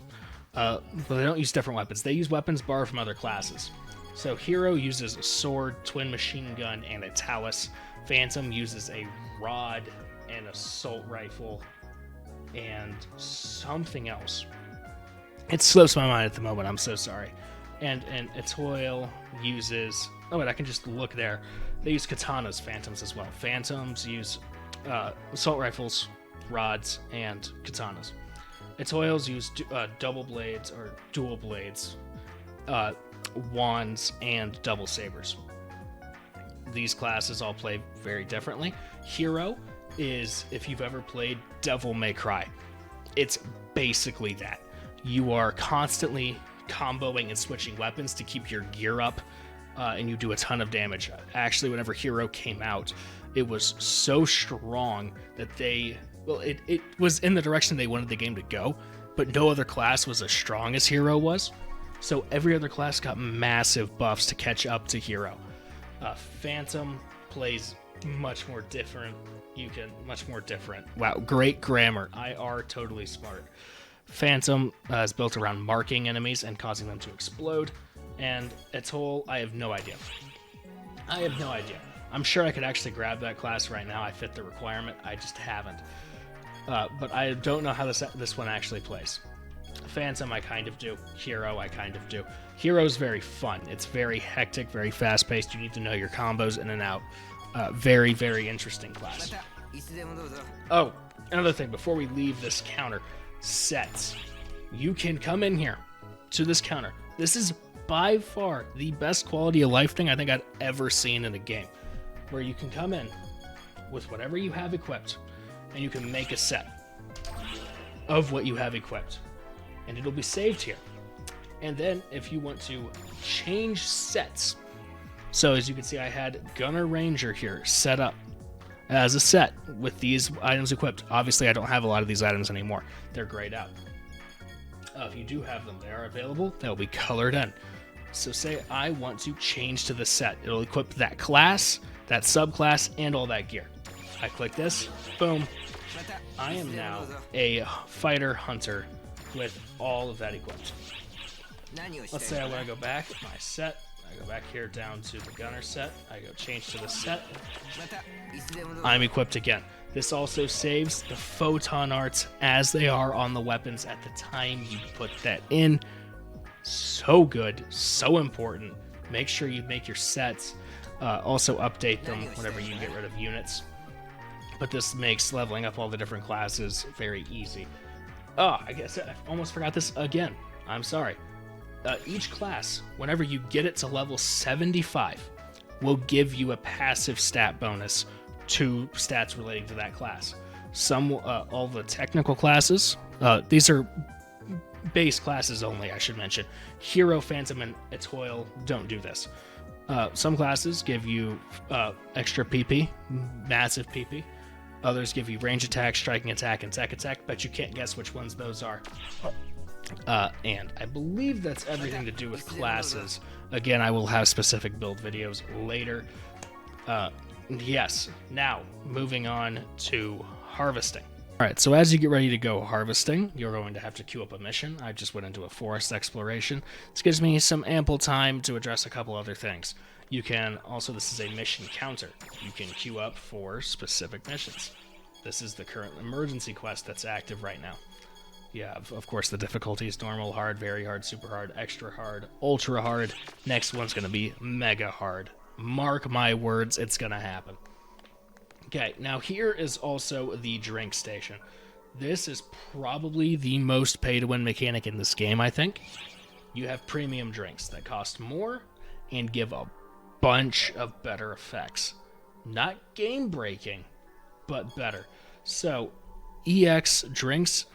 but they don't use different weapons. They use weapons borrowed from other classes. So Hero uses a sword, twin machine gun, and a talus. Phantom uses a rod, and assault rifle, and something else. It slips my mind at the moment, I'm so sorry. And Etoile uses... Oh wait, I can just look there. They use katanas, Phantoms as well. Phantoms use assault rifles, rods, and katanas. Etoiles use double blades, or dual blades, wands, and double sabers. These classes all play very differently. Hero is, if you've ever played Devil May Cry, it's basically that. You are constantly comboing and switching weapons to keep your gear up, and you do a ton of damage. Actually, whenever Hero came out, it was so strong that it was in the direction they wanted the game to go, but no other class was as strong as Hero was. So every other class got massive buffs to catch up to Hero. Phantom plays much more different. Wow, great grammar. IR, totally smart. Phantom is built around marking enemies and causing them to explode. And Etoile, I have no idea. I'm sure I could actually grab that class right now. I fit the requirement. I just haven't. But I don't know how this one actually plays. Phantom, I kind of do. Hero, I kind of do. Hero's very fun. It's very hectic, very fast-paced. You need to know your combos in and out. Very, very interesting class. Oh, another thing, before we leave this counter, sets. You can come in here to this counter. This is by far the best quality of life thing I think I've ever seen in a game, where you can come in with whatever you have equipped, and you can make a set of what you have equipped, and it'll be saved here. And then if you want to change sets, so as you can see, I had Gunner Ranger here set up as a set with these items equipped. Obviously, I don't have a lot of these items anymore. They're grayed out. If you do have them, they are available. They'll be colored in. So say I want to change to the set. It'll equip that class, that subclass, and all that gear. I click this, boom. I am now a fighter hunter with all of that equipped. Let's say I want to go back, my set, I go back here down to the gunner set. I go change to the set. I'm equipped again. This also saves the photon arts as they are on the weapons at the time you put that in. So good, so important. Make sure you make your sets. Also update them whenever you get rid of units. But this makes leveling up all the different classes very easy. Oh, I guess I almost forgot this again. I'm sorry. Each class, whenever you get it to level 75, will give you a passive stat bonus to stats relating to that class. All the technical classes, these are base classes only, I should mention. Hero, Phantom, and Etoile don't do this. Some classes give you extra PP, massive PP. Others give you range attack, striking attack, and tech attack, but you can't guess which ones those are. And I believe that's everything to do with classes. Again, I will have specific build videos later. Yes, now moving on to harvesting. Alright, so as you get ready to go harvesting, you're going to have to queue up a mission. I just went into a forest exploration. This gives me some ample time to address a couple other things. You can also, this is a mission counter. You can queue up for specific missions. This is the current emergency quest that's active right now. You have, of course, the difficulties: normal, hard, very hard, super hard, extra hard, ultra hard. Next one's going to be mega hard. Mark my words, it's going to happen. Okay, now here is also the drink station. This is probably the most pay-to-win mechanic in this game, I think. You have premium drinks that cost more and give a bunch of better effects. Not game-breaking, but better. So, EX drinks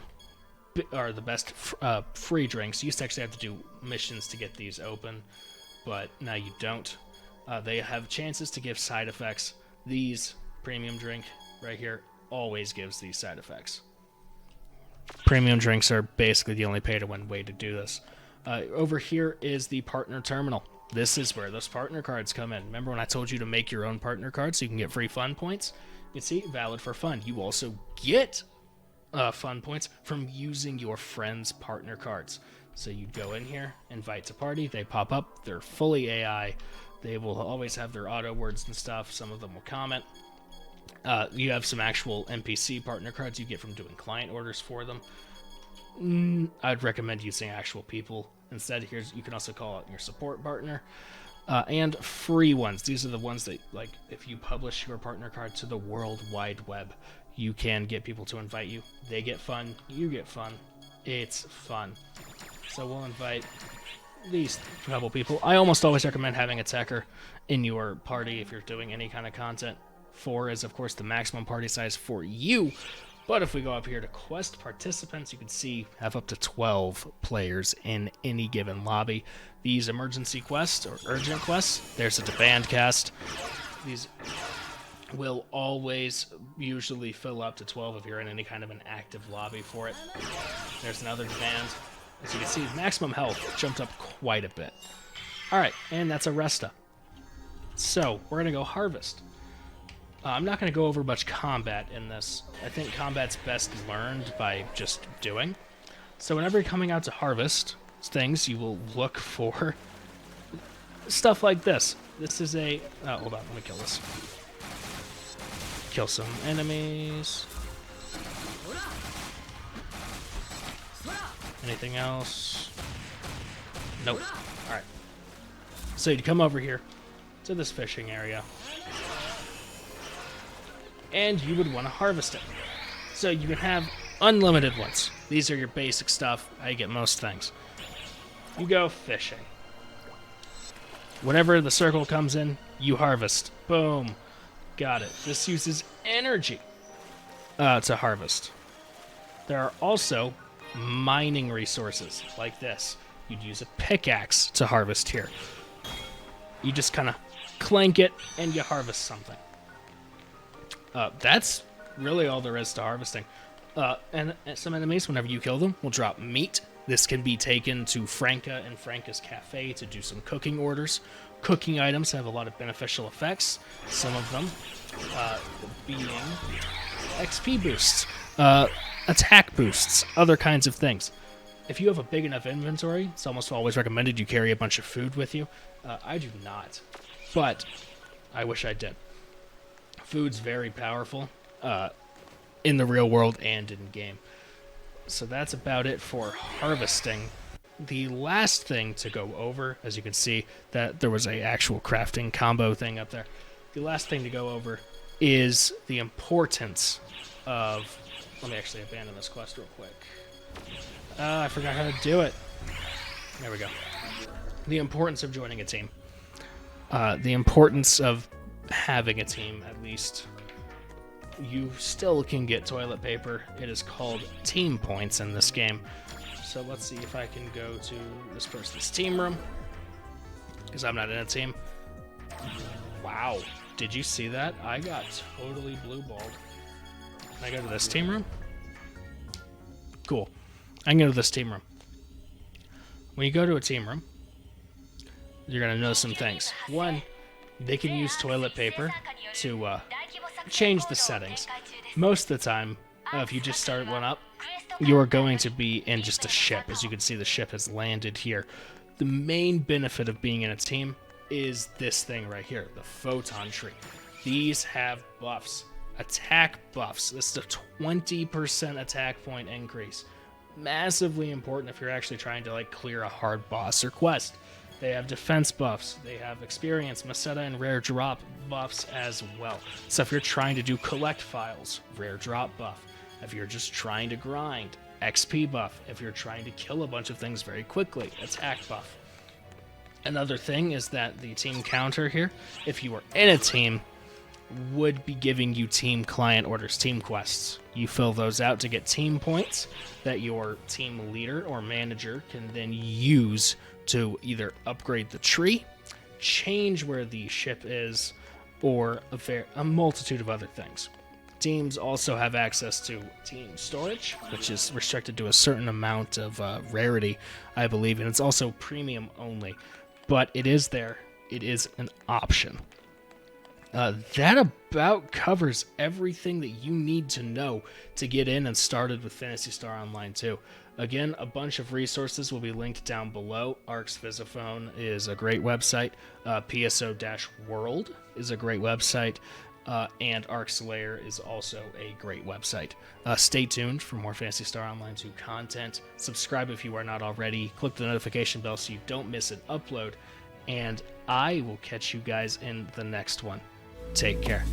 are the best free drinks. You used to actually have to do missions to get these open, but now you don't. They have chances to give side effects. These premium drink right here always gives these side effects. Premium drinks are basically the only pay-to-win way to do this. Over here is the partner terminal. This is where those partner cards come in. Remember when I told you to make your own partner card so you can get free fun points? You can see, valid for fun. You also get fun points from using your friends' partner cards. So you go in here, invite to party, they pop up, they're fully AI. They will always have their auto words and stuff. Some of them will comment. You have some actual NPC partner cards you get from doing client orders for them. I'd recommend using actual people. Instead, you can also call out your support partner. And free ones. These are the ones that, like, if you publish your partner card to the World Wide Web, you can get people to invite you. They get fun, you get fun. It's fun. So we'll invite these couple people. I almost always recommend having a techer in your party if you're doing any kind of content. 4 is, of course, the maximum party size for you. But if we go up here to quest participants, you can see have up to 12 players in any given lobby. These emergency quests or urgent quests, there's a deband cast. These will always usually fill up to 12 if you're in any kind of an active lobby for it. There's another deband. As you can see, maximum health jumped up quite a bit. Alright, and that's a resta. So, we're going to go harvest. I'm not going to go over much combat in this. I think combat's best learned by just doing. So whenever you're coming out to harvest things, you will look for stuff like this. This is a... Oh, hold on, let me kill this. Kill some enemies. Anything else? Nope. Alright. So you'd come over here to this fishing area, and you would want to harvest it. So you can have unlimited ones. These are your basic stuff. I get most things. You go fishing. Whenever the circle comes in, you harvest. Boom. Got it. This uses energy to harvest. There are also mining resources like this. You'd use a pickaxe to harvest here. You just kind of clank it and you harvest something. That's really all there is to harvesting. And some enemies, whenever you kill them, will drop meat. This can be taken to Franca and Franca's Cafe to do some cooking orders. Cooking items have a lot of beneficial effects. Some of them being XP boosts, attack boosts, other kinds of things. if you have a big enough inventory, it's almost always recommended you carry a bunch of food with you. I do not, but I wish I did. Food's very powerful in the real world and in game. So that's about it for harvesting. The last thing to go over, as you can see, that there was a actual crafting combo thing up there. The last thing to go over is the importance of... Let me actually abandon this quest real quick. I forgot how to do it. There we go. The importance of joining a team. The importance of having a team, at least. You still can get toilet paper. It is called team points in this game. So let's see if I can go to this person's team room, because I'm not in a team. Wow, did you see that? I got totally blue-balled. Can I go to this team room? Cool. I can go to this team room. When you go to a team room, you're going to notice some things. One, they can use toilet paper to change the settings. Most of the time, if you just start one up, you are going to be in just a ship. As you can see, the ship has landed here. The main benefit of being in a team is this thing right here, the photon tree. These have buffs, attack buffs. This is a 20% attack point increase. Massively important if you're actually trying to like clear a hard boss or quest. They have defense buffs. They have experience, Meseta, and rare drop buffs as well. So if you're trying to do collect files, rare drop buff. If you're just trying to grind, XP buff. If you're trying to kill a bunch of things very quickly, attack buff. Another thing is that the team counter here, if you were in a team, would be giving you team client orders, team quests. You fill those out to get team points that your team leader or manager can then use to either upgrade the tree, change where the ship is, or a multitude of other things. Teams also have access to team storage, which is restricted to a certain amount of rarity, I believe, and it's also premium only. But it is there. It is an option. That about covers everything that you need to know to get in and started with Phantasy Star Online 2. Again, a bunch of resources will be linked down below. Ark's Visophone is a great website. PSO-World is a great website. And Ark's Lair is also a great website. Stay tuned for more Phantasy Star Online 2 content. Subscribe if you are not already. Click the notification bell so you don't miss an upload. And I will catch you guys in the next one. Take care.